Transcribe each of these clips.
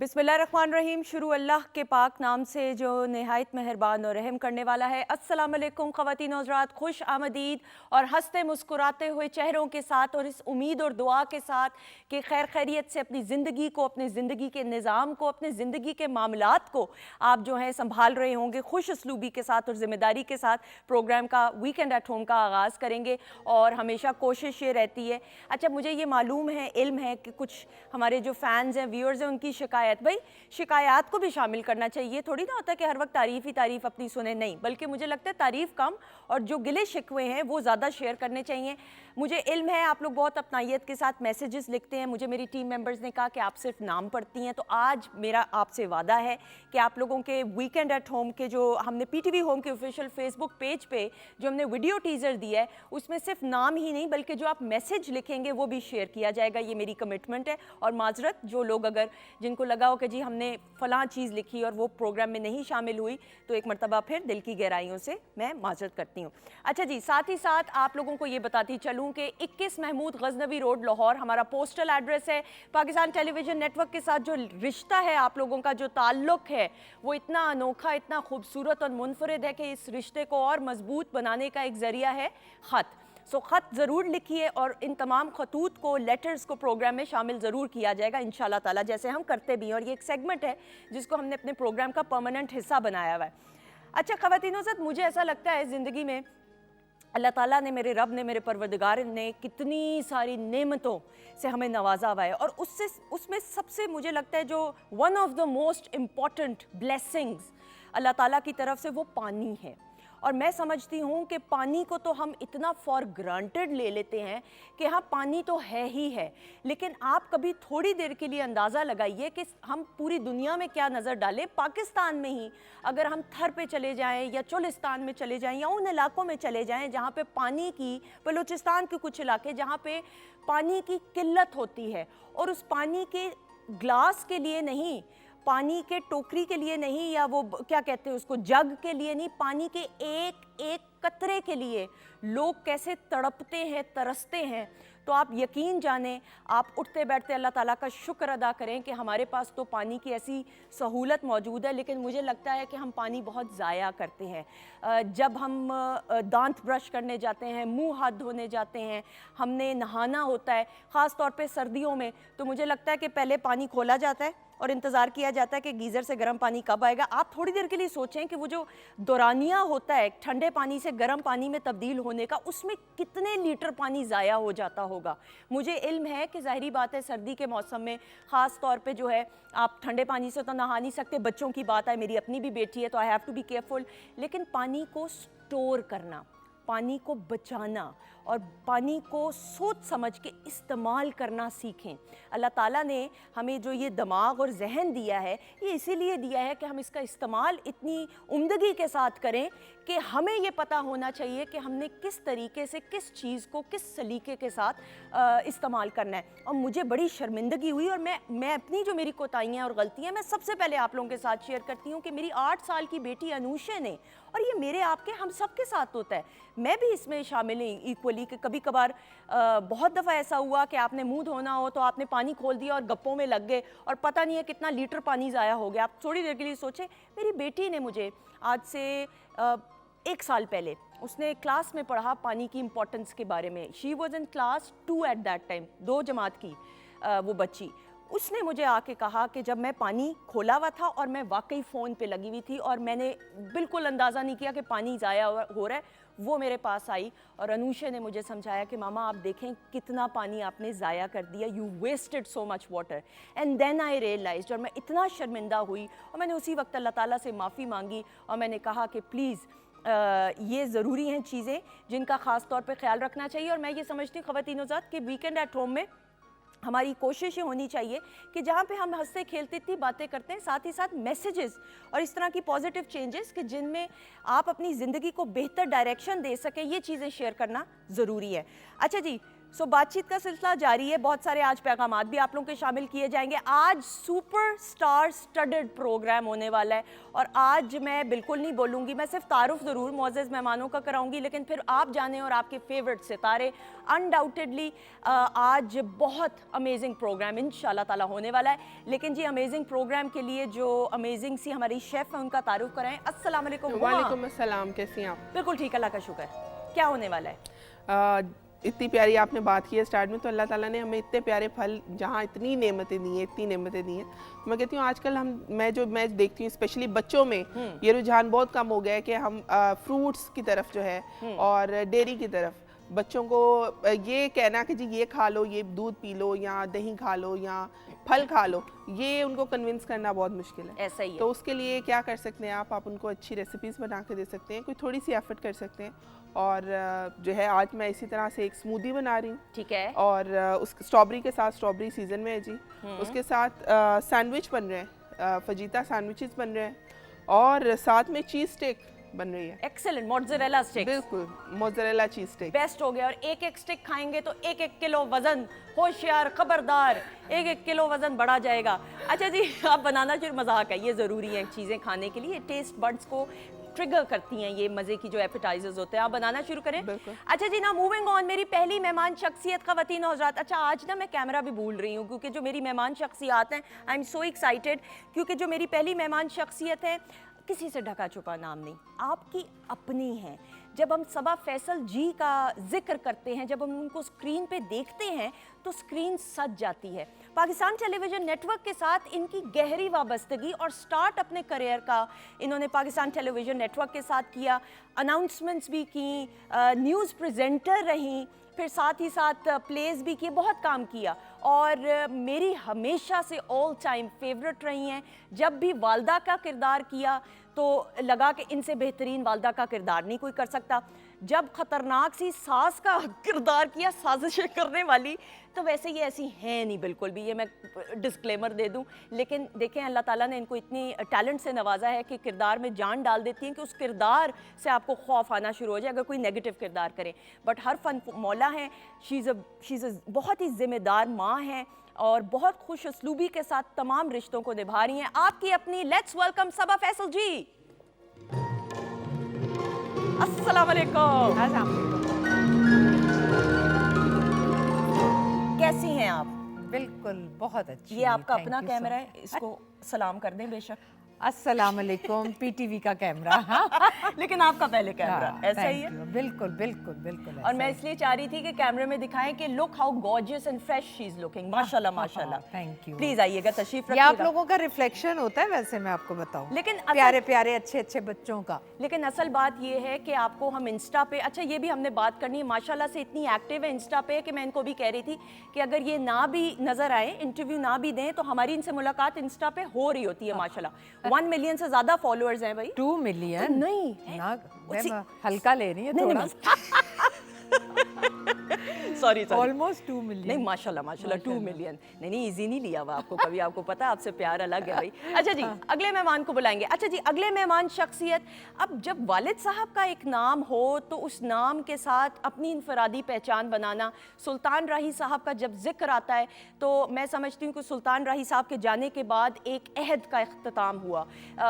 बिस्मिल्लाहिर्रहमानिर्रहीम। शुरू अल्लाह के पाक नाम से जो नहायत मेहरबान और रहम करने वाला है। अस्सलाम वालेकुम ख़वातीन हज़रात, खुश आमदीद और हंसते मुस्कुराते हुए चेहरों के साथ और इस उम्मीद और दुआ के साथ कि खैर खैरियत से अपनी ज़िंदगी को, अपनी ज़िंदगी के निज़ाम को, अपने ज़िंदगी के मामलात को आप जो हैं संभाल रहे होंगे। खुश उसलूबी के साथ और ज़िम्मेदारी के साथ प्रोग्राम का वीकेंड एट होम का आगाज़ करेंगे और हमेशा कोशिश ये रहती है। अच्छा, मुझे ये मालूम है, इल्म है कि कुछ हमारे जो फ़ैन्स हैं, व्यूअर्स हैं, उनकी शिकायत, भाई शिकायत को भी शामिल करना चाहिए। थोड़ी ना होता है कि हर वक्त तारीफ़ ही तारीफ़ अपनी सुने, नहीं, बल्कि मुझे लगता है तारीफ़ कम और जो गिले शिकवे हैं वो ज़्यादा शेयर करने चाहिए। मुझे इल्म है आप लोग बहुत अपनाइयत के साथ मैसेजेस लिखते हैं। मुझे मेरी टीम मेंबर्स ने कहा कि आप सिर्फ नाम पढ़ती हैं, तो आज मेरा आपसे वादा है कि आप लोगों के वीकेंड एट होम के जो हमने पीटीवी होम के ऑफिशियल फेसबुक पेज पे जो हमने वीडियो टीज़र दिया है, उसमें सिर्फ नाम ही नहीं बल्कि जो आप मैसेज लिखेंगे वो भी शेयर किया जाएगा। ये मेरी कमिटमेंट है। और माजरत, जो लोग अगर जिनको लगा हो कि जी हमने फ़लाँ चीज़ लिखी और वो प्रोग्राम में नहीं शामिल हुई, तो एक मरतबा फिर दिल की गहराइयों से मैं माजरत करती हूँ। अच्छा जी, साथ ही साथ आप लोगों को ये बताती चलूँ कि 21 महमूद गजनवी रोड लाहौर हमारा पोस्टल एड्रेस है। पाकिस्तान टेलीविज़न नेटवर्क के साथ जो रिश्ता है, आप लोगों का जो ताल्लुक़ है, वो इतना अनोखा, इतना खूबसूरत और मुनफरिद है कि इस रिश्ते को और मजबूत बनाने का एक ज़रिया है ख़त। सो ख़त ज़रूर लिखिए और इन तमाम खतूत को, लेटर्स को प्रोग्राम में शामिल ज़रूर किया जाएगा इंशाल्लाह ताला, जैसे हम करते भी हैं। और ये एक सेगमेंट है जिसको हमने अपने प्रोग्राम का परमानेंट हिस्सा बनाया हुआ है। अच्छा ख़वातीनो ज़ात, मुझे ऐसा लगता है ज़िंदगी में अल्लाह ताला ने, मेरे रब ने, मेरे परवरदिगार ने कितनी सारी नेमतों से हमें नवाजा हुआ है और उसमें सबसे मुझे लगता है जो one of the most important blessings अल्लाह ताला की तरफ से वो पानी है। और मैं समझती हूँ कि पानी को तो हम इतना फॉर ग्रांटेड ले लेते हैं कि हाँ पानी तो है ही है, लेकिन आप कभी थोड़ी देर के लिए अंदाज़ा लगाइए कि हम पूरी दुनिया में क्या नज़र डालें। पाकिस्तान में ही अगर हम थर पे चले जाएं या चोलिस्तान में चले जाएं या उन इलाकों में चले जाएं जहाँ पे पानी की, बलूचिस्तान के कुछ इलाके जहाँ पे पानी की किल्लत होती है और उस पानी के ग्लास के लिए नहीं, पानी के टोकरी के लिए नहीं, या वो क्या कहते हैं उसको, जग के लिए नहीं, पानी के एक एक कतरे के लिए लोग कैसे तड़पते हैं, तरसते हैं। तो आप यकीन जानें, आप उठते बैठते अल्लाह ताला का शुक्र अदा करें कि हमारे पास तो पानी की ऐसी सहूलत मौजूद है। लेकिन मुझे लगता है कि हम पानी बहुत ज़ाया करते हैं। जब हम दांत ब्रश करने जाते हैं, मुंह हाथ धोने जाते हैं, हमने नहाना होता है, ख़ास तौर पे सर्दियों में, तो मुझे लगता है कि पहले पानी खोला जाता है और इंतज़ार किया जाता है कि गीज़र से गर्म पानी कब आएगा। आप थोड़ी देर के लिए सोचें कि वो जो दौरानिया होता है ठंडे पानी से गर्म पानी में तब्दील होने का, उसमें कितने लीटर पानी ज़ाया हो जाता होगा। मुझे इल्म है कि ज़ाहिरी बात है सर्दी के मौसम में ख़ास तौर पे जो है आप ठंडे पानी से तो नहा नहीं सकते, बच्चों की बात है, मेरी अपनी भी बेटी है तो I have to be careful. लेकिन पानी को स्टोर करना, पानी को बचाना और पानी को सोच समझ के इस्तेमाल करना सीखें। अल्लाह ताला ने हमें जो ये दिमाग और जहन दिया है, ये इसीलिए दिया है कि हम इसका इस्तेमाल इतनी उम्दगी के साथ करें कि हमें ये पता होना चाहिए कि हमने किस तरीके से किस चीज़ को किस सलीके के साथ इस्तेमाल करना है। और मुझे बड़ी शर्मिंदगी हुई और मैं अपनी जो मेरी कोताहियाँ और गलतियाँ मैं सबसे पहले आप लोगों के साथ शेयर करती हूँ कि मेरी 8 साल की बेटी अनूशे ने, और ये मेरे आपके हम सब के साथ होता है, मैं भी इसमें शामिल हूँ इक्वली, कि कभी कभार बहुत दफ़ा ऐसा हुआ कि आपने मुंह धोना हो तो आपने पानी खोल दिया और गप्पों में लग गए और पता नहीं है कितना लीटर पानी ज़ाया हो गया। आप थोड़ी देर के लिए सोचें, मेरी बेटी ने मुझे आज से 1 साल पहले उसने क्लास में पढ़ा पानी की इम्पोर्टेंस के बारे में। She was in class 2 at that time, 2 जमात की वो बच्ची। उसने मुझे आके कहा कि जब मैं पानी खोला हुआ था और मैं वाकई फ़ोन पे लगी हुई थी और मैंने बिल्कुल अंदाज़ा नहीं किया कि पानी ज़ाया हो रहा है, वो मेरे पास आई और अनूशे ने मुझे समझाया कि मामा आप देखें कितना पानी आपने ज़ाया कर दिया, you wasted so much water. And then I realised, और मैं इतना शर्मिंदा हुई और मैंने उसी वक्त अल्लाह ताला से माफ़ी मांगी और मैंने कहा कि प्लीज़ ये ज़रूरी हैं चीज़ें जिनका ख़ास तौर पे ख्याल रखना चाहिए। और मैं ये समझती हूँ ख़वातीनो ज़ात कि वीकेंड एट होम में हमारी कोशिश ये होनी चाहिए कि जहाँ पे हम हंसते खेलते इतनी बातें करते हैं, साथ ही साथ मैसेजेस और इस तरह की पॉजिटिव चेंजेस कि जिनमें आप अपनी ज़िंदगी को बेहतर डायरेक्शन दे सकें, ये चीज़ें शेयर करना ज़रूरी है। अच्छा जी, सो बातचीत का सिलसिला जारी है, बहुत सारे आज पैगामात भी आप लोगों के शामिल किए जाएंगे। आज सुपर स्टार स्टडेड प्रोग्राम होने वाला है और आज मैं बिल्कुल नहीं बोलूँगी, मैं सिर्फ तारुफ ज़रूर मोअज़्ज़ज़ मेहमानों का कराऊंगी, लेकिन फिर आप जाने और आपके फेवरेट सितारे अनडाउटेडली आज बहुत अमेजिंग प्रोग्राम इंशाल्लाह ताला होने वाला है। लेकिन जी अमेजिंग प्रोग्राम के लिए जो अमेजिंग सी हमारी शेफ़ है उनका तारुफ कराएं। अस्सलाम वालेकुम। वालेकुम अस्सलाम, कैसी हैं आप? बिल्कुल ठीक, अल्लाह का शुक्र। क्या होने वाला है? इतनी प्यारी आपने बात की है स्टार्ट में, तो अल्लाह ताला ने हमें इतने प्यारे फल, जहाँ इतनी नेमतें दी हैं, इतनी नेमतें दी हैं, तो मैं कहती हूँ आजकल मैं देखती हूँ स्पेशली बच्चों में ये रुझान बहुत कम हो गया है कि हम फ्रूट्स की तरफ जो है और डेयरी की तरफ बच्चों को ये कहना कि जी ये खा लो, ये दूध पी लो, या दही खा लो, या फल खा लो, ये उनको कन्विंस करना बहुत मुश्किल है। ऐसा ही है। तो उसके लिए क्या कर सकते हैं आप उनको अच्छी रेसिपीज़ बना के दे सकते हैं, कोई थोड़ी सी एफर्ट कर सकते हैं। और जो है आज मैं इसी तरह से एक स्मूदी बना रही हूँ, ठीक है, और उस स्ट्रॉबेरी के साथ, स्ट्रॉबेरी सीजन में है जी, उसके साथ सैंडविच बन रहे हैं, फजीता सैंडविचेस बन रहे हैं, और साथ में चीज़ स्टिक बन रही है। एक्सेलेंट, मोज़रेला स्टिक, बिल्कुल मोज़रेला चीज़ स्टिक बेस्ट हो गया। और एक एक स्टिक खाएंगे तो एक एक किलो वजन, होशियार खबरदार, एक एक किलो वजन बढ़ा जाएगा। अच्छा जी, आप बनाना शुरू, मजाक है, ये ज़रूरी है चीज़ें खाने के लिए, टेस्ट बड्स को ट्रिगर करती हैं ये मज़े की जो एपेटाइजर्स होते हैं। आप बनाना शुरू करें। अच्छा जी, ना मूविंग ऑन, मेरी पहली मेहमान शख्सियत ख़वातीन और हज़रात। अच्छा आज ना मैं कैमरा भी भूल रही हूँ क्योंकि जो मेरी मेहमान शख्सियात हैं, आई एम सो एक्साइटेड, क्योंकि जो मेरी पहली मेहमान शख्सियत है किसी से ढका छुपा नाम नहीं, आपकी अपनी है। जब हम सबा फैसल जी का जिक्र करते हैं, जब हम उनको स्क्रीन पे देखते हैं तो स्क्रीन सज जाती है। पाकिस्तान टेलीविज़न नेटवर्क के साथ इनकी गहरी वाबस्तगी और स्टार्ट अपने करियर का इन्होंने पाकिस्तान टेलीविज़न नेटवर्क के साथ किया, अनाउंसमेंट्स भी की, न्यूज़ प्रेजेंटर रहीं, फिर साथ ही साथ प्लेस भी किए, बहुत काम किया, और मेरी हमेशा से ऑल टाइम फेवरेट रही हैं। जब भी वालदा का किरदार किया तो लगा कि इनसे बेहतरीन वालदा का किरदार नहीं कोई कर सकता। जब ख़तरनाक सी सास का किरदार किया, साजिशें करने वाली, तो वैसे ये ऐसी हैं नहीं बिल्कुल भी, ये मैं डिस्क्लेमर दे दूं। लेकिन देखें अल्लाह ताला ने इनको इतनी टैलेंट से नवाजा है कि किरदार में जान डाल देती हैं कि उस किरदार से आपको खौफ आना शुरू हो जाए अगर कोई नेगेटिव किरदार करें। बट हर फन मौला है, शी इज़ बहुत ही ज़िम्मेदार माँ है और बहुत खुश उसलूबी के साथ तमाम रिश्तों को निभा रही हैं। आपकी अपनी, लेट्स वेलकम सबा फैसल जी। अस्सलाम वालेकुम। कैसी हैं आप? बिल्कुल बहुत अच्छी। ये आपका अपना कैमरा है, इसको सलाम कर दें बेशक। अस्सलाम वालेकुम, पीटीवी का कैमरा। लेकिन आपका पहले कैमरा ऐसा ही है। बिल्कुल बिल्कुल बिल्कुल। और मैं इसलिए चाह रही थी कि कैमरे में दिखाएं कि look how gorgeous and fresh she is looking. माशाल्लाह माशाल्लाह। Thank you. प्लीज आइएगा, तशरीफ रखिएगा। ये आप लोगों का रिफ्लेक्शन होता है, वैसे मैं आपको बताऊं, लेकिन प्यारे प्यारे अच्छे अच्छे बच्चों का। लेकिन असल बात ये है कि आपको हम इंस्टा पे, अच्छा ये भी हमने बात करनी है, माशाल्लाह से इतनी एक्टिव है इंस्टा पे कि मैं इनको भी कह रही थी कि अगर ये ना भी नजर आए, इंटरव्यू ना भी दें, तो हमारी इनसे मुलाकात इंस्टा पे हो रही होती है। माशाल्लाह 1 मिलियन से ज्यादा फॉलोअर्स हैं भाई। 2 मिलियन नहीं ना, मैं हल्का ले रही है थोड़ा। Sorry almost 2 million. नहीं माशाल्लाह माशाल्लाह 2 मिलियन। नहीं इजी नहीं लिया हुआ आपको कभी, आपको पता है आपसे प्यार अलग है भाई। अच्छा जी, अगले मेहमान को बुलाएंगे। अच्छा जी, अगले मेहमान शख्सियत, अब जब वालिद साहब का एक नाम हो तो उस नाम के साथ अपनी इनफरादी पहचान बनाना, सुल्तान राही साहब का जब जिक्र आता है तो मैं समझती हूँ कि सुल्तान राही साहब के जाने के बाद एक अहद का इख्तिताम हुआ,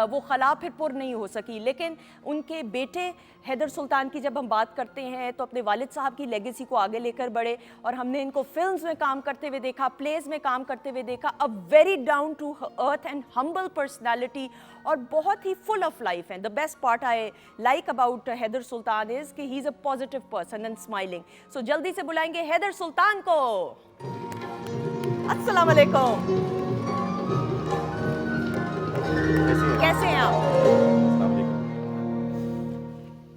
वो खला फिर पुर नहीं हो सकी। लेकिन उनके बेटे हैदर सुल्तान की जब हम बात करते हैं तो अपने वालिद साहब की लेगेसी को आगे लेकर बढ़े, और हमने इनको फिल्म्स में काम करते हुए देखा, प्लेस में काम करते हुए देखा। A very down to earth and humble personality, और बहुत ही फुल ऑफ लाइफ हैं। The best part I like about Haider Sultan is कि he is a positive person and smiling. सो जल्दी से बुलाएंगे हैदर सुल्तान को। अस्सलाम वालेकुम। कैसे हैं आप?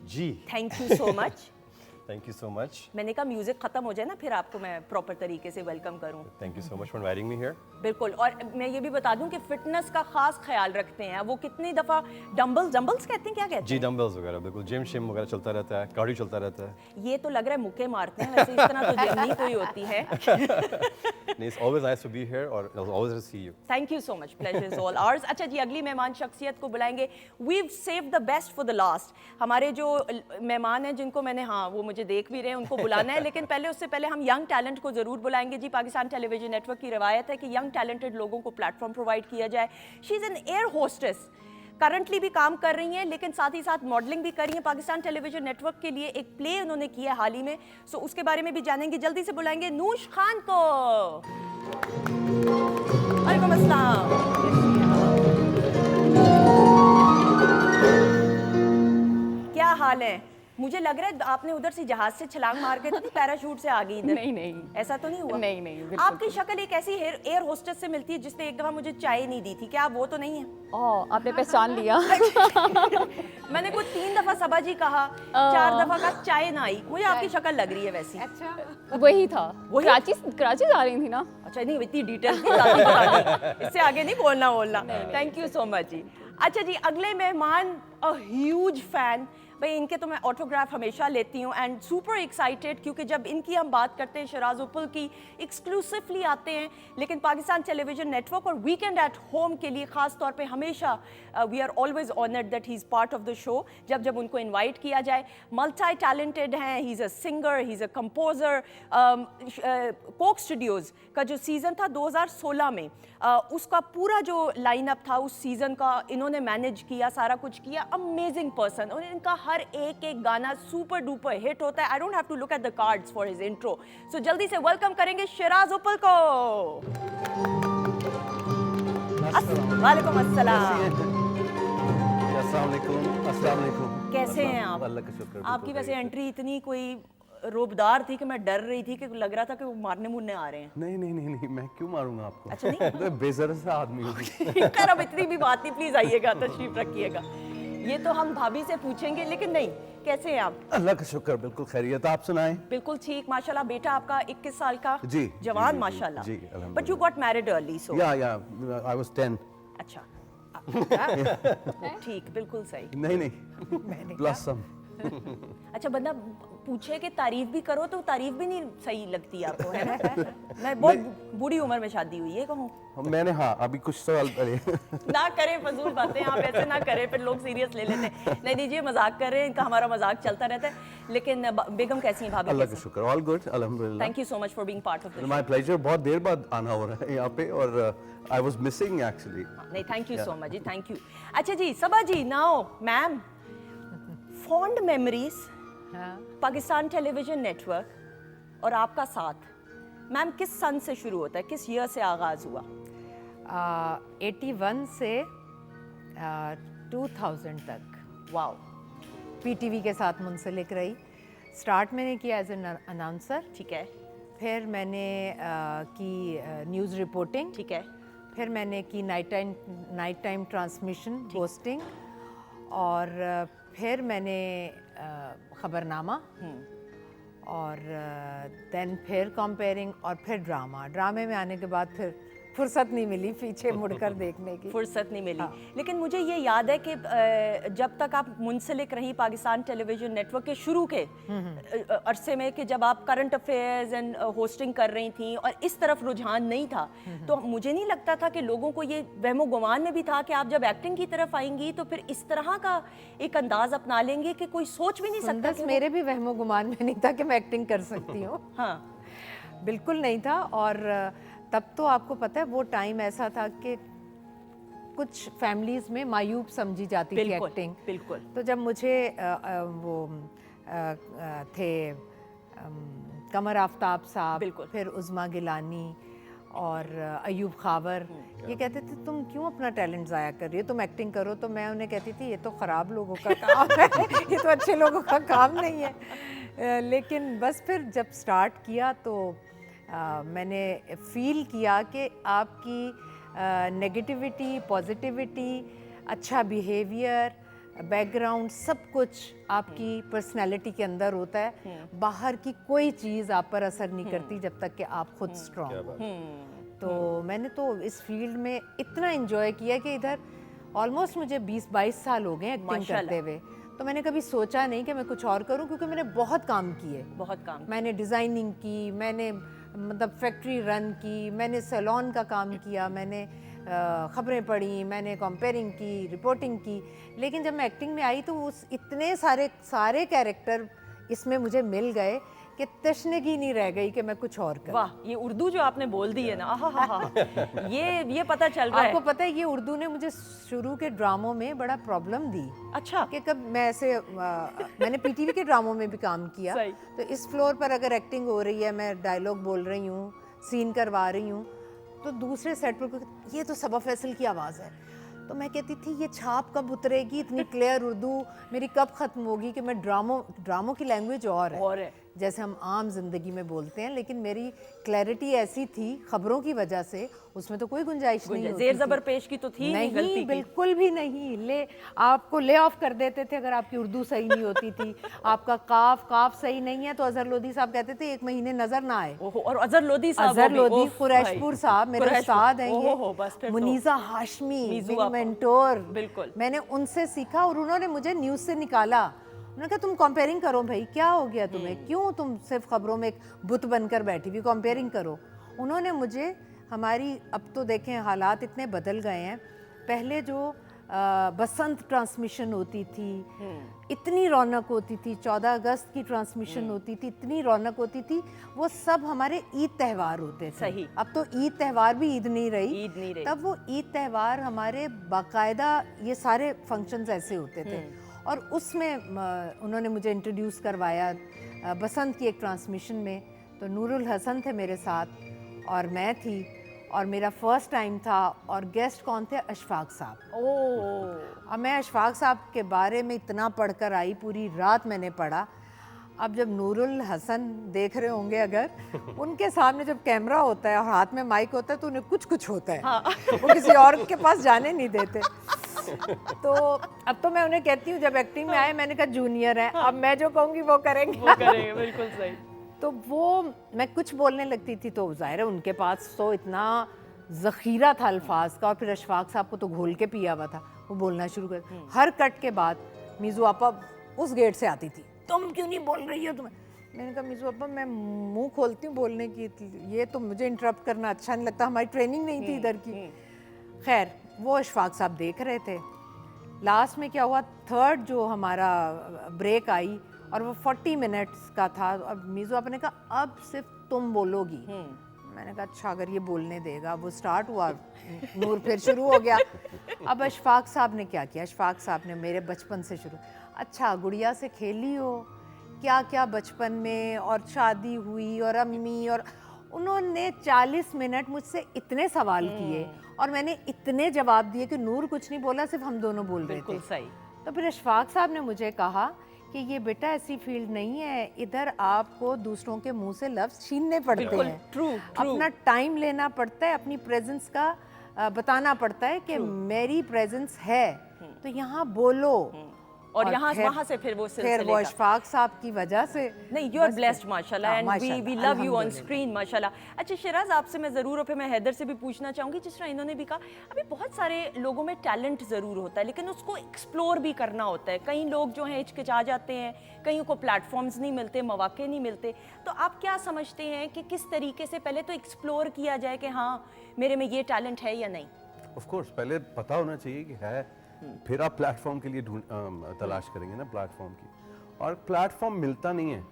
जी thank you so much. Thank you so much. मैंने कहा म्यूजिक खत्म हो जाए ना फिर आपको मैं प्रॉपर तरीके से वेलकम करूं। Thank you so much for inviting me here. बिल्कुल, और मैं ये भी बता दूं कि फिटनेस का खास ख्याल रखते हैं। वो कितनी दफ़ा डंबल्स कहते हैं, क्या कहते हैं? जी डंबल्स वगैरह, बिल्कुल जिम शिम वगैरह चलता रहता है, कार्डियो चलता रहता है। ये तो लग रहा है मुक्के मारते हैं, वैसे इस तरह तो जिम नहीं कोई होती है। नहीं, it's always nice to be here और always to see you. Thank you so much, pleasure is all ours. अच्छा जी, अगली मेहमान शख्सियत को बुलाएंगे। We've save the best for the last. हमारे जो मेहमान हैं जिनको मैंने, हाँ वो मुझे देख भी रहे हैं, उनको बुलाना है। लेकिन पहले उससे पहले हम यंग टैलेंट को ज़रूर बुलाएंगे जी। पाकिस्तान टेलीविजन नेटवर्क की रवायत है कि यंग टैलेंटेड लोगों को प्लेटफॉर्म प्रोवाइड किया जाए। She is an air hostess, currently भी काम कर रही हैं, लेकिन साथ ही साथ मॉडलिंग भी कर रही हैं। पाकिस्तान टेलीविजन नेटवर्क के लिए एक प्ले उन्होंने किया है हाल ही में, सो उसके बारे में भी जानेंगे। जल्दी से बुलाएंगे नूश खान को। वालेकुम अस्सलाम। क्या हाल है? मुझे लग रहा है आपने उधर से जहाज से छलांग मार के तो पैराशूट से आ गई इधर। नहीं नहीं, ऐसा तो नहीं हुआ? नहीं नहीं, बिल्कुल आपकी शक्ल एक ऐसी एयर होस्टेस से मिलती है जिसने एक दफा मुझे चाय नहीं दी थी। क्या आप वो तो नहीं है? ओह, आपने पहचान लिया। मैंने कुछ 3 दफा सबा जी कहा, 4 दफा का चाय ना आई। मुझे आपकी शक्ल लग रही है वैसी। अच्छा, वही था। वही? कराची जा रही थी ना। अच्छा, नहीं इतनी डिटेल इससे आगे नहीं बोलना। थैंक यू सो मच जी। अच्छा जी, अगले मेहमान अ ह्यूज फैन। भाई इनके तो मैं ऑटोग्राफ हमेशा लेती हूँ एंड सुपर एक्साइटेड, क्योंकि जब इनकी हम बात करते हैं शराज उपल की, एक्सक्लूसिवली आते हैं। लेकिन पाकिस्तान टेलीविजन नेटवर्क और वीकेंड एट होम के लिए ख़ास तौर पे हमेशा we are always honoured that he is part of the show जब जब उनको इनवाइट किया जाए। मल्टी टैलेंटेड हैं, he is a singer, he is a composer. Coke studios का जो सीज़न था 2016 में, उसका पूरा जो लाइनअप था उस सीज़न का इन्होंने मैनेज किया, सारा कुछ किया। अमेजिंग पर्सन, और इनका हर एक गाना सुपर डुपर हिट होता है। I don't have to look at the cards for his intro. सो जल्दी से वेलकम करेंगे शराज उपल को। वालेकुम अस्सलाम। अस्सलाम वालेकुम। कैसे हैं आप? अल्लाह का शुक्र। आपकी वैसे एंट्री इतनी कोई रोबदार थी कि मैं डर रही थी कि लग रहा था कि वो मारने मुरने आ रहे हैं। नहीं नहीं नहीं नहीं, मैं क्यों मारूंगा आपको? अच्छा नहीं? मैं बेज़र सा आदमी हूँ। खैर अब इतनी भी बात नहीं, प्लीज आइएगा, तशरीफ रखिएगा। ये तो हम भाभी से पूछेंगे, लेकिन नहीं, कैसे हैं आप? अल्लाह का शुक्र, बिल्कुल खैरियत। आप सुनाएं? बिल्कुल ठीक माशाल्लाह। बेटा आपका 21 साल का? जी, जवान जी, माशाल्लाह। जी, अल्हम्दुलिल्लाह। But you got married early, so yeah I was 10। अच्छा ठीक, बिल्कुल सही। नहीं नहीं, प्लस सम। अच्छा, बंदा पूछे कि तारीफ भी करो तो तारीफ भी नहीं सही लगती आपको, है ना? मैं बहुत बूढ़ी उम्र में शादी हुई है, कहूँ मैंने, हाँ, अभी कुछ सवाल पहले ना करें फजूल बातें, आप ऐसे ना करें, फिर लोग सीरियस ले लेते हैं। नहीं दीजिए, मजाक कर रहे हैं, इनका हमारा मजाक चलता रहता है। लेकिन बेगम कैसी हैं भाभी? अल्लाह का शुक्र, ऑल गुड, अल्हम्दुलिल्लाह। Thank you so much for being part of the my pleasure. बहुत देर बाद आना हो रहा है यहाँ पे, और आई वाज मिसिंग एक्चुअली। नहीं, थैंक यू सो मच जी, थैंक यू। अच्छा जी, सबा जी, now ma'am, fond memories, Pakistan television network और आपका साथ, मैम किस सन से शुरू होता है, किस ईयर से आगाज हुआ? 81 से 2000 तक वाओ। पीटीवी के साथ मुंसलिक रही। स्टार्ट मैंने किया एज एन अनाउंसर, ठीक है, फिर मैंने की न्यूज़ रिपोर्टिंग, ठीक है, फिर मैंने की नाइट टाइम ट्रांसमिशन होस्टिंग, और फिर मैंने ख़बरनामा, और देन फिर कंपेयरिंग, और फिर ड्रामे में आने के बाद फिर फुर्सत नहीं मिली पीछे मुड़कर देखने की। फुर्सत नहीं मिली। हाँ। लेकिन मुझे ये याद है कि जब तक आप मुंसलिक रही पाकिस्तान टेलीविजन नेटवर्क के शुरू के अरसे में, कि जब आप करंट अफेयर्स एंड होस्टिंग कर रही थी और इस तरफ रुझान नहीं था, तो मुझे नहीं लगता था कि लोगों को ये वहमो गुमान में भी था कि आप जब एक्टिंग की तरफ आएंगी तो फिर इस तरह का एक अंदाज अपना लेंगे कि कोई सोच भी नहीं सकता कि मेरे भी वहमो गुमान में नहीं था कि मैं एक्टिंग कर सकती हूँ। हाँ, बिल्कुल नहीं था। और तब तो आपको पता है वो टाइम ऐसा था कि कुछ फैमिलीज़ में मायूब समझी जाती थी बिल्कुल, एक्टिंग। बिल्कुल। तो जब मुझे वो थे कमर आफ्ताब साहब, बिल्कुल। फिर उज़मा गिलानी और अयूब खावर, ये कहते थे तुम क्यों अपना टैलेंट ज़ाया कर रही हो, तुम एक्टिंग करो, तो मैं उन्हें कहती थी ये तो ख़राब लोगों का काम है, ये तो अच्छे लोगों का काम नहीं है। लेकिन बस फिर जब स्टार्ट किया तो मैंने फील किया कि आपकी नेगेटिविटी, पॉजिटिविटी, अच्छा बिहेवियर, बैकग्राउंड, सब कुछ आपकी पर्सनैलिटी के अंदर होता है। बाहर की कोई चीज़ आप पर असर नहीं करती जब तक कि आप खुद स्ट्रॉन्ग हो। तो मैंने तो इस फील्ड में इतना एंजॉय किया कि इधर ऑलमोस्ट मुझे 20-22 साल हो गए एक्टिंग करते हुए। तो मैंने कभी सोचा नहीं कि मैं कुछ और करूं, क्योंकि मैंने बहुत काम किए, बहुत काम। मैंने डिज़ाइनिंग की, मैंने मतलब फैक्ट्री रन की, मैंने सैलून का काम किया, मैंने ख़बरें पढ़ी, मैंने कंपेयरिंग की, रिपोर्टिंग की। लेकिन जब मैं एक्टिंग में आई तो उस इतने सारे कैरेक्टर इसमें मुझे मिल गए कि तशनगी नहीं रह गई कि मैं कुछ और करूं। वाह, ये उर्दू जो आपने बोल दी है ना, आहा ये पता चल रहा आपको है। पता है ये उर्दू ने मुझे शुरू के ड्रामों में बड़ा प्रॉब्लम दी अच्छा, कि कब मैं ऐसे मैंने पीटीवी के ड्रामों में भी काम किया, सही। तो इस फ्लोर पर अगर एक्टिंग हो रही है, मैं डायलॉग बोल रही हूँ, सीन करवा रही हूँ, तो दूसरे सेट पर ये तो सबा फैसल की आवाज़ है, तो मैं कहती थी ये छाप कब उतरेगी, इतनी क्लियर उर्दू मेरी कब ख़त्म होगी कि मैं ड्रामों की लैंग्वेज और है जैसे हम आम जिंदगी में बोलते हैं, लेकिन मेरी क्लैरिटी ऐसी थी खबरों की वजह से, उसमें तो कोई गुंजाइश नहीं होती जेर जबर थी। पेश की तो थी नहीं, गलती की। बिल्कुल भी नहीं। आपको ले ऑफ कर देते थे अगर आपकी उर्दू सही नहीं होती थी। आपका काफ सही नहीं है तो अजहर लोधी साहब कहते थे 1 महीने नजर ना आए। ओहो, और अजहर लोधी साहब, अजहर वो भी, लोधी, ओफ कुरैशपुर भाई। साहब मेरे कुरैशपुर, उस्ताद हैं ओहो, बस फिर ये, तो। मुनीजा हाशमी, मीज़ू मेरी आपा, मेंटोर, बिल्कुल। मैंने उनसे सीखा और उन्होंने मुझे न्यूज़ से निकाला। उन्होंने कहा तुम कंपेयरिंग करो भाई, क्या हो गया तुम्हें, क्यों तुम सिर्फ खबरों में एक बुत बनकर बैठी हुई, कंपेयरिंग करो। उन्होंने मुझे हमारी, अब तो देखें हालात इतने बदल गए हैं, पहले जो बसंत ट्रांसमिशन होती थी, इतनी रौनक होती थी, 14 अगस्त की ट्रांसमिशन होती थी, इतनी रौनक होती थी, वो सब हमारे ईद त्यौहार होते थे। सही। अब तो ईद त्यौहार भी ईद नहीं रही, नहीं रही। तब वो ईद त्यौहार हमारे बाकायदा ये सारे फंक्शंस ऐसे होते थे, और उसमें उन्होंने मुझे इंट्रोड्यूस करवाया बसंत की एक ट्रांसमिशन में, तो नूरुल हसन थे मेरे साथ और मैं थी, और मेरा फर्स्ट टाइम था, और गेस्ट कौन थे, अशफाक साहब। ओह, अब मैं अशफाक साहब के बारे में इतना पढ़कर आई, पूरी रात मैंने पढ़ा। अब जब नूरुल हसन देख रहे होंगे अगर, उनके सामने जब कैमरा होता है और हाथ में माइक होता है तो उन्हें कुछ कुछ होता है, वो किसी और के पास जाने नहीं देते। तो अब तो मैं उन्हें कहती हूँ जब एक्टिंग में आए, मैंने कहा जूनियर है, अब मैं जो कहूँगी वो करेंगे। वो करेंगे, बिल्कुल सही। तो वो मैं कुछ बोलने लगती थी तो जाहिर है उनके पास तो इतना ज़ख़ीरा था अल्फाज का, और फिर अशफाक साहब को तो घोल के पिया हुआ था, वो बोलना शुरू कर। हर कट के बाद मीज़ू आपा उस गेट से आती थी, तुम क्यों नहीं बोल रही हो तुम्हें। मैंने कहा मीज़ू आपा मैं मुंह खोलती हूँ बोलने की, ये तो मुझे इंटरप्ट करना अच्छा नहीं लगता, हमारी ट्रेनिंग नहीं थी इधर की। खैर वो अशफाक साहब देख रहे थे। लास्ट में क्या हुआ, थर्ड जो हमारा ब्रेक आई और वो 40 मिनट्स का था, अब मीज़ू आपने कहा अब सिर्फ तुम बोलोगी। मैंने कहा अच्छा अगर ये बोलने देगा। वो स्टार्ट हुआ, नूर फिर शुरू हो गया। अब अशफाक साहब ने क्या किया, अशफाक साहब ने मेरे बचपन से शुरू, अच्छा गुड़िया से खेली हो क्या क्या बचपन में, और शादी हुई और अम्मी, और उन्होंने 40 मिनट मुझसे इतने सवाल किए और मैंने इतने जवाब दिए कि नूर कुछ नहीं बोला, सिर्फ हम दोनों बोल रहे थे। बिल्कुल सही। तो फिर अशफाक साहब ने मुझे कहा कि ये बेटा ऐसी फील्ड नहीं है, इधर आपको दूसरों के मुंह से लफ्ज़ छीनने पड़ते हैं, ट्रू, अपना टाइम लेना पड़ता है, अपनी प्रेजेंस का बताना पड़ता है कि मेरी प्रेजेंस है, तो यहाँ बोलो। और यहाँ वहाँ से फिर वो सिलसिले फिर वो का। अशफाक साहब की वजह से नहीं, यू आर ब्लेस्ड माशाल्लाह, and we love you on अल्हम्दुलिल्लाह। स्क्रीन माशाल्लाह। अच्छा शिराज, आपसे मैं ज़रूर, और फिर मैं हैदर से भी पूछना चाहूँगी, जिस तरह इन्होंने भी कहा, अभी बहुत सारे लोगों में टैलेंट ज़रूर होता है, लेकिन उसको एक्सप्लोर भी करना होता है। कई लोग जो हैं हिचकिचा जाते हैं, कईयों को प्लेटफॉर्म्स नहीं मिलते, मौके नहीं मिलते, तो आप क्या समझते हैं कि किस तरीके से पहले तो एक्सप्लोर किया जाए कि हाँ मेरे में ये टैलेंट है या नहीं? ऑफ कोर्स पहले पता होना चाहिए कि है, फिर आप प्लेटफॉर्म के लिए तलाश करेंगे ना प्लेटफॉर्म की, और प्लेटफॉर्म मिलता नहीं है,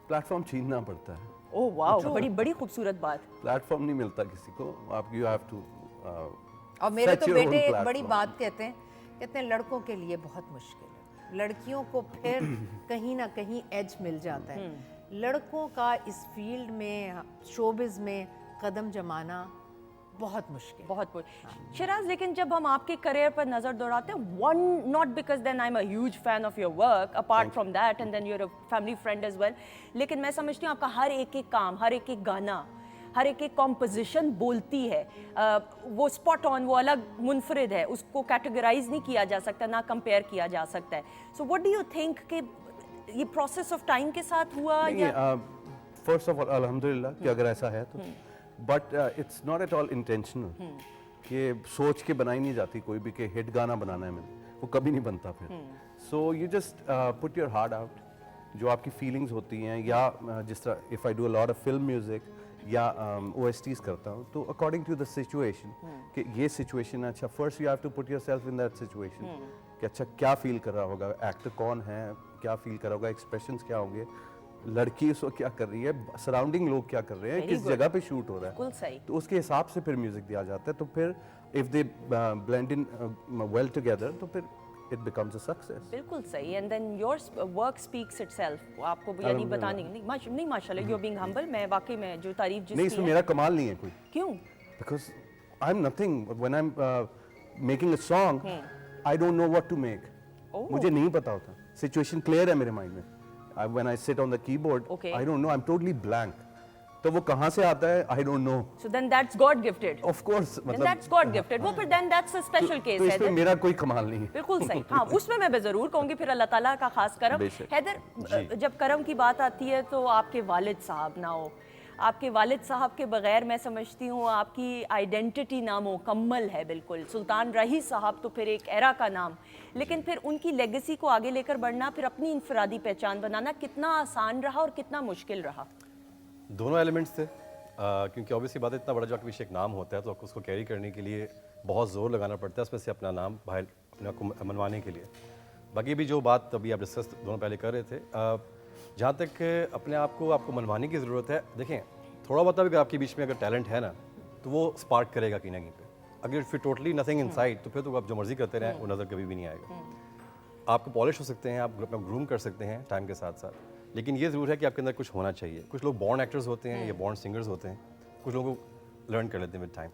प्लेटफॉर्म छीनना पड़ता है। ओह वाह, बड़ी बड़ी खूबसूरत बात। प्लेटफॉर्म नहीं मिलता किसी को, आप यू हैव टू। और मेरे तो बेटे एक बड़ी बात कहते हैं लड़कों के लिए बहुत मुश्किल है, लड़कियों को फिर कहीं ना कहीं एज मिल जाता है, लड़कों का इस फील्ड में, शोबिज़ में कदम जमाना बहुत मुश्किल, बहुत शिराज। लेकिन जब हम आपके करियर पर नजर दौड़ाते हैं, one not because then I am a huge fan of your work, apart from that, and then you are a family friend as well, लेकिन मैं समझती हूँ आपका हर एक काम, हर एक गाना, हर एक कॉम्पोजिशन बोलती है, वो स्पॉट ऑन, वो अलग मुनफरिद है, उसको कैटेगराइज नहीं किया जा सकता, ना कंपेयर किया जा सकता है। So what do you think कि ये प्रोसेस ऑफ टाइम के साथ हुआ, या फर्स्ट ऑफ ऑल अल्हम्दुलिल्लाह कि अगर ऐसा है तो, but it's not at all intentional, कि सोच के बनाई नहीं जाती कोई भी कि हिट गाना बनाना है मैंने, वो कभी नहीं बनता फिर। So you just put your heart out, जो आपकी फीलिंग्स होती हैं, या जिस तरह if I do a lot of film music या OSTs करता हूँ, तो अकॉर्डिंग टू द सिचुएशन, कि ये सिचुएशन है, अच्छा first you have to put yourself in that situation, कि अच्छा क्या फील कर रहा होगा, एक्टर कौन है, क्या फील करा होगा, एक्सप्रेशंस क्या होंगे, लड़की उस वक्त क्या कर रही है, सराउंडिंग लोग क्या कर रहे हैं, Very किस good. जगह पे शूट हो रहा बिल्कुल है, सही। तो उसके हिसाब से फिर म्यूजिक दिया जाता है। तो फिर if they blend in well together तो फिर इट बिकम्स अ सक्सेस। बिल्कुल सही। And then your work speaks itself. आपको यानी बताने नहीं माशाल्लाह, यू आर बीइंग हम्बल। मैं वाकई में जो तारीफ नहीं, जिसकी इसमें है, मेरा कमाल नहीं है कोई, क्यों? because I'm nothing when I'm making a song, I don't know what to make. Oh. मुझे नहीं पता होता, सिचुएशन क्लियर है मेरे माइंड में, when I sit on the keyboard, Okay. I don't know, I'm totally blank. तो वो कहाँ से आता है, I don't know. So then that's God gifted. Of course, Then मतलब that's God gifted. वो फिर then that's a special case तो है। इसमें मेरा कोई कमाल नहीं है। बिल्कुल सही। हाँ, उसमें मैं ज़रूर कहूँगी फिर अल्लाह ताला का खास करम। बेशक। हैदर, जी। जब करम की बात आती है तो आपके वालिद साहब ना हो, आपके वालिद साहब के बगैर मैं समझती हूँ आपकी आइडेंटिटी नामुकम्मल है बिल्कुल। सुल्तान रही साहब तो फिर एक एरा का नाम, लेकिन फिर उनकी लेगेसी को आगे लेकर बढ़ना, फिर अपनी इनफरादी पहचान बनाना कितना आसान रहा और कितना मुश्किल रहा? दोनों एलिमेंट्स थे, क्योंकि ऑब्वियसली बात है, इतना बड़ा जो आपके पीछे एक नाम होता है तो आपको उसको कैरी करने के लिए बहुत ज़ोर लगाना पड़ता है, उसमें से अपना नाम बाहर अपने आप को मनवाने के लिए। बाकी भी जो बात अभी आप डिस्कस दोनों पहले कर रहे थे, जहाँ तक अपने आप को आपको मनवाने की ज़रूरत है, देखें थोड़ा बहुत अगर आपके बीच में अगर टैलेंट है ना तो वो स्पार्क करेगा कहीं ना कहीं पे। अगर फिर टोटली नथिंग इनसाइड तो फिर तो आप जो मर्जी करते रहें वो नज़र कभी भी नहीं आएगा। आपको पॉलिश हो सकते हैं, आप अपना ग्रूम कर सकते हैं टाइम के साथ साथ, लेकिन ये ज़रूर है कि आपके अंदर कुछ होना चाहिए। कुछ लोग बॉर्न एक्टर्स होते हैं या बॉर्न सिंगर्स होते हैं, कुछ लोगों को लर्न कर लेते हैं with time.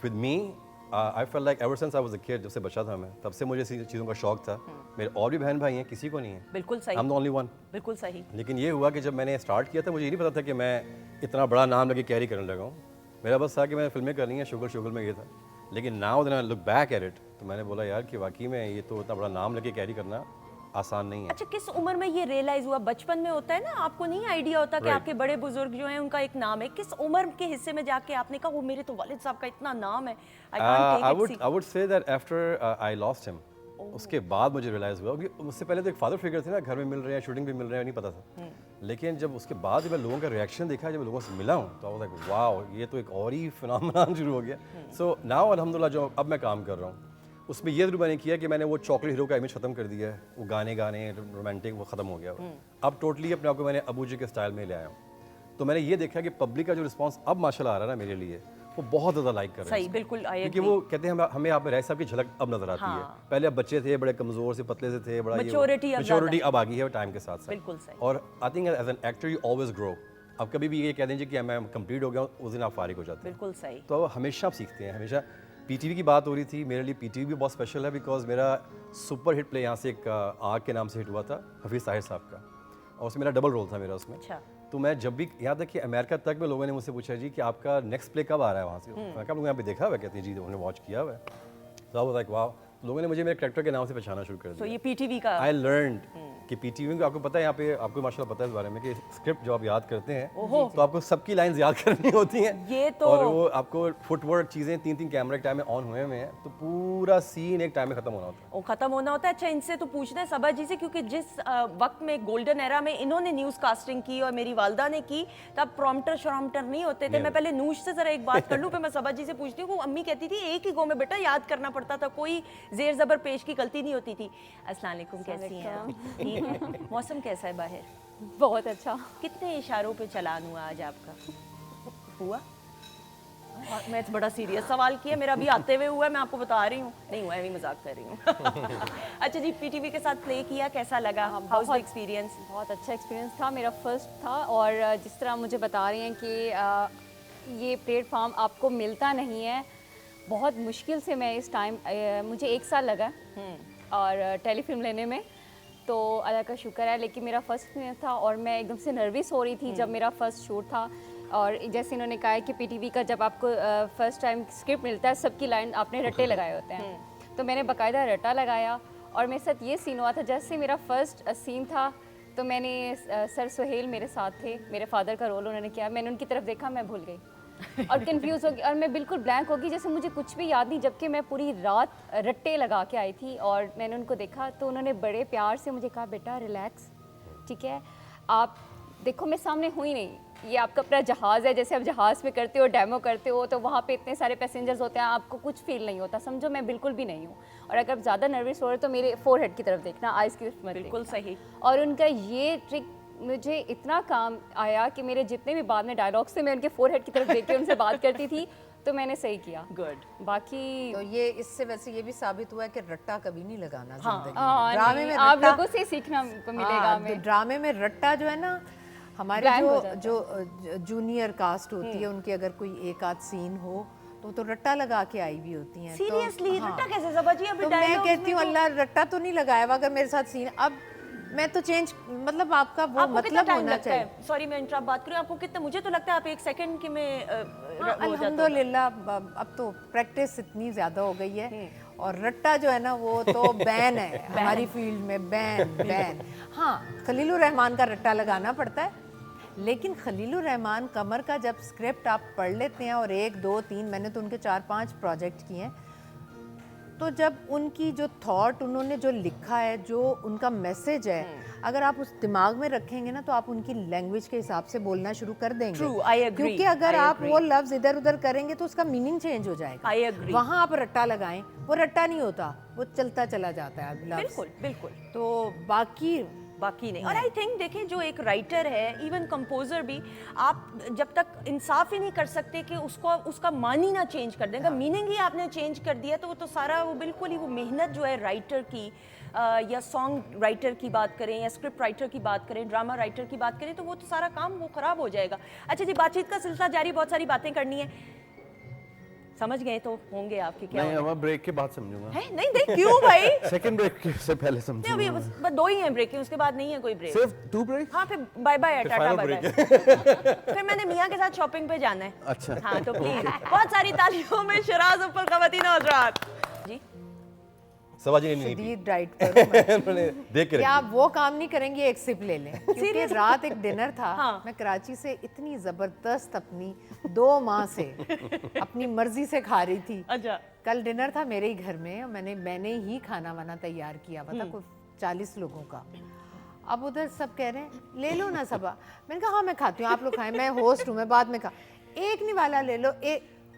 With me I fail like ever since I was a kid, जब से बच्चा था मैं तब से मुझे ऐसी चीज़ों का शौक था। मेरे और भी बहन भाई हैं, किसी को नहीं है, बिल्कुल सही। I am the only one. बिल्कुल सही। लेकिन ये हुआ कि जब मैंने स्टार्ट किया था मुझे ये नहीं पता था कि मैं इतना बड़ा नाम लगे कैरी करने लगा हूँ। मेरा बस था कि मैंने फिल्में करनी है, शुगर में ये था। लेकिन now when I look back at it तो मैंने बोला यार कि वाकई में ये तो इतना बड़ा नाम लगे कैरी करना आसान नहीं है। अच्छा, किस उम्र में ये रियलाइज हुआ? बचपन में होता है ना, आपको नहीं आइडिया होता कि Right. आपके बड़े बुजुर्ग जो हैं उनका एक नाम है। किस उम्र के हिस्से में जाके आपने कहा वो मेरे तो वालिद साहब का इतना नाम है, I can't take it? I would say that after I lost him, उसके बाद मुझे रियलाइज हुआ कि उससे पहले तो एक फादर फिगर थे ना, घर में मिल रहे हैं, शूटिंग भी मिल रहे हैं, नहीं पता था। लेकिन जब उसके बाद जब मैं लोगों का रिएक्शन देखा, जब मैं लोगों से मिला हूँ तो आई वाज लाइक वाओ, ये तो एक और ही फिनोमेनन शुरू हो गया। सो नाउ अल्हम्दुलिल्लाह जो अब मैं काम कर रहा हूँ उसमें ये जरूर मैंने किया कि मैंने वो चॉकलेट हीरो का इमेज खत्म कर दिया है, वो गाने रोमांटिक वो खत्म हो गया। अब टोटली अपने आप को मैंने अबू जी के स्टाइल में ले आया हूँ। तो मैंने ये देखा कि पब्लिक का जो रिस्पांस अब माशाल्लाह आ रहा है ना मेरे लिए, वो बहुत ज़्यादा लाइक कर रहे हैं। सही, बिल्कुल आई क्योंकि वो कहते हैं हमें आप में राय साहब की झलक अब नजर आती है। पहले आप बच्चे थे, बड़े कमजोर से पतले से थे, बड़ा Maturity अब आ गई है टाइम के साथ साथ। बिल्कुल सही। और I think as an actor you always grow. अब कभी भी ये कह दीजिए कि मैं कंप्लीट हो गया हूँ, उस दिन आप फारिग हो जाते हैं। बिल्कुल सही। तो हमेशा आप सीखते हैं। हमेशा पीटीवी की बात हो रही थी, मेरे लिए पीटीवी भी बहुत स्पेशल है बिकॉज मेरा सुपर हिट प्ले यहाँ से एक आग के नाम से हिट हुआ था हफीज़ ताहिर साहब का, और उसमें मेरा डबल रोल था मेरा उसमें। अच्छा। तो मैं जब भी यहाँ तक कि अमेरिका तक में लोगों ने मुझसे पूछा जी कि आपका नेक्स्ट प्ले कब आ रहा है वहाँ से, मैं कहा आप लोग यहाँ पे देखा हुआ है? कहते हैं जी उन्होंने वॉच किया हुआ है। तो आई वाज लाइक वाओ, लोगों ने मुझे मेरे कैरेक्टर के नाम से पहचाना शुरू कर तो दिया। ये पीटीवी का आई लर्नड कि पीटीवी में आपको पता है, यहाँ पे आपको माशाल्लाह पता है इस बारे में कि स्क्रिप्ट जो आप याद करते हैं तो आपको सबकी लाइंस याद करनी होती हैं। ये तो- और वो आपको फुटवर्क चीज़ें 3-3 कैमरे टाइम में ऑन हुए हैं, तो पूरा सीन एक टाइम में खत्म होना होता है। वो खत्म होना होता है। अच्छा, इनसे तो पूछना है सबा जी से, क्योंकि जिस वक्त में गोल्डन एरा में इन्होंने न्यूज़ कास्टिंग की और मेरी वालदा ने की, तब प्रॉम्प्टर शॉम्प्टर नहीं होते थे। मैं पहले नूश से जरा एक बात कर लूँ, फिर मैं सबा जी से पूछती हूँ। अम्मी कहती थी एक ही गो में बेटा याद करना पड़ता था, कोई जेर जबर पेश की गलती नहीं होती थी। अस्सलाम वालेकुम, कैसी हैं आप? ठीक है। मौसम कैसा है बाहर? बहुत अच्छा। कितने इशारों पे चलान हुआ आज आपका? हुआ? और मैं बड़ा सीरियस सवाल किया, मेरा अभी आते हुए हुआ है, मैं आपको बता रही हूँ। नहीं हुआ है, मैं मजाक कर रही हूँ। अच्छा जी, पीटीवी के साथ प्ले किया, कैसा लगा? House experience? बहुत अच्छा एक्सपीरियंस था, मेरा फर्स्ट था। और जिस तरह मुझे बता रही हैं कि ये प्लेटफॉर्म आपको मिलता नहीं है, बहुत मुश्किल से मैं इस टाइम मुझे 1 साल लगा और टेलीफिल्म लेने में, तो अल्लाह का शुक्र है। लेकिन मेरा फर्स्ट एक्सपीरियंस था और मैं एकदम से नर्वस हो रही थी जब मेरा फर्स्ट शूट था। और जैसे इन्होंने कहा है कि पीटीवी का जब आपको फर्स्ट टाइम स्क्रिप्ट मिलता है, सबकी लाइन आपने रट्टे लगाए होते हैं, तो मैंने बाकायदा रट्टा लगाया। और मेरे साथ ये सीन हुआ था, जैसे मेरा फर्स्ट सीन था तो मैंने सर सुहेल मेरे साथ थे, मेरे फादर का रोल उन्होंने किया। मैंने उनकी तरफ देखा, मैं भूल गई और कंफ्यूज हो गई और मैं बिल्कुल ब्लैंक हो गई, जैसे मुझे कुछ भी याद नहीं, जबकि मैं पूरी रात रट्टे लगा के आई थी। और मैंने उनको देखा तो उन्होंने बड़े प्यार से मुझे कहा बेटा रिलैक्स, ठीक है, आप देखो मैं सामने हुई नहीं, ये आपका अपना जहाज़ है, जैसे आप जहाज़ में करते हो, डेमो करते हो, तो वहाँ पे इतने सारे पैसेंजर्स होते हैं, आपको कुछ फील नहीं होता। समझो मैं बिल्कुल भी नहीं हूँ। और अगर आप ज़्यादा नर्वस हो रहे हो तो मेरे फोरहेड की तरफ देखना, आइज़ की तरफ मत बिल्कुल देखना। सही। और उनका ये ट्रिक मुझे इतना काम आया कि मेरे जितने भी बाद में डायलॉग्स थे, मैं उनके फोरहेड की तरफ देख के उनसे बात करती थी, तो मैंने सही किया। गुड। बाकी तो ये इससे वैसे ये भी साबित हुआ है कि रट्टा कभी नहीं लगाना हाँ, जिंदगी हाँ, में। ड्रामे नहीं, में आप रट्टा लोगों से सीखना को मिलेगा हाँ, हमें। तो ड्रामे में रट्टा जो है ना, हमारे Blank हो जो जाता जो जूनियर कास्ट होती है, उनकी अगर कोई एक आध सीन हो तो रट्टा लगा के आई भी होती हैं। सीरियसली रट्टा कैसे ज़बा जी? अभी तो मैं dialogues कहती में हूँ तो- अल्लाह रट्टा तो नहीं लगाया हुआ, अगर मेरे साथ सीन अब मैं तो चेंज, मतलब आपका वो आपको कितना मतलब टाइम होना लगता चाहिए। है? सॉरी मैं इंटरप्ट बात करूँ, आपको कितना, मुझे तो लगता है आप 1 सेकंड की में हाँ, वो हो जाता होगा। अल्हम्दुलिल्लाह अब तो प्रैक्टिस इतनी ज़्यादा हो गई है, और रट्टा जो है ना वो तो बैन है हमारी फील्ड में, बैन। हाँ, खलीलुर रहमान का रट्टा लगाना पड़ता है, लेकिन खलीलुर रहमान कमर का जब स्क्रिप्ट आप पढ़ लेते हैं, और 1 2 3 मैंने तो उनके 4-5 प्रोजेक्ट किए हैं, तो जब उनकी जो थॉट उन्होंने जो लिखा है, जो उनका मैसेज है, अगर आप उस दिमाग में रखेंगे ना, तो आप उनकी लैंग्वेज के हिसाब से बोलना शुरू कर देंगे। True, I agree, क्योंकि अगर I आप agree. वो लफ्ज इधर उधर करेंगे तो उसका मीनिंग चेंज हो जाएगा। I agree. वहाँ आप रट्टा लगाएं, वो रट्टा नहीं होता, वो चलता चला जाता है लफ्ज। बिल्कुल बिल्कुल। तो बाकी नहीं। और आई थिंक देखिए, जो एक राइटर है, इवन कंपोजर भी, आप जब तक इंसाफ ही नहीं कर सकते कि उसका मानी ना चेंज कर देंगे, मीनिंग ही आपने चेंज कर दिया, तो वो तो सारा वो बिल्कुल ही वो मेहनत जो है राइटर की, या सॉन्ग राइटर की बात करें, या स्क्रिप्ट राइटर की बात करें, ड्रामा राइटर की बात करें, तो वो तो सारा काम वो खराब हो जाएगा। अच्छा जी, बातचीत का सिलसिला जारी, बहुत सारी बातें करनी है, समझ गए तो होंगे आपके क्या नहीं, हो रहा अब ब्रेक के बाद समझूंगा। है? नहीं देख क्यों भाई? सेकंड ब्रेक से पहले नहीं, अभी समझूंगा। बस 2 ही हैं ब्रेक, उसके बाद नहीं है कोई ब्रेक। सिर्फ 2 ब्रेक? हाँ, फिर bye bye, tata final bye break bye. फिर मैंने मियाँ के साथ शॉपिंग पे जाना है। अच्छा। हाँ, तो प्लीज बहुत सारी तालियों में शिराज उप्पल ख़वातीन और हज़रात जी। सभा जी ने नहीं पी। शदीद डाइट करो मत। उन्होंने देख के क्या रखी। आप वो काम नहीं करेंगे, एक सिप ले लें, क्योंकि रात एक डिनर था। हाँ। मैं कराची से इतनी जबरदस्त अपनी 2 माह से अपनी मर्जी से खा रही थी। अच्छा। कल डिनर था मेरे ही घर में, और मैंने ही खाना वाना तैयार किया हुआ था, कोई 40 लोगों का। अब उधर सब कह रहे हैं ले लो ना सबा, मैंने कहा हाँ मैं खाती हूँ, आप लोग खाएं, मैं होस्ट हूँ, मैं बाद में खा। एक निवाला ले लो,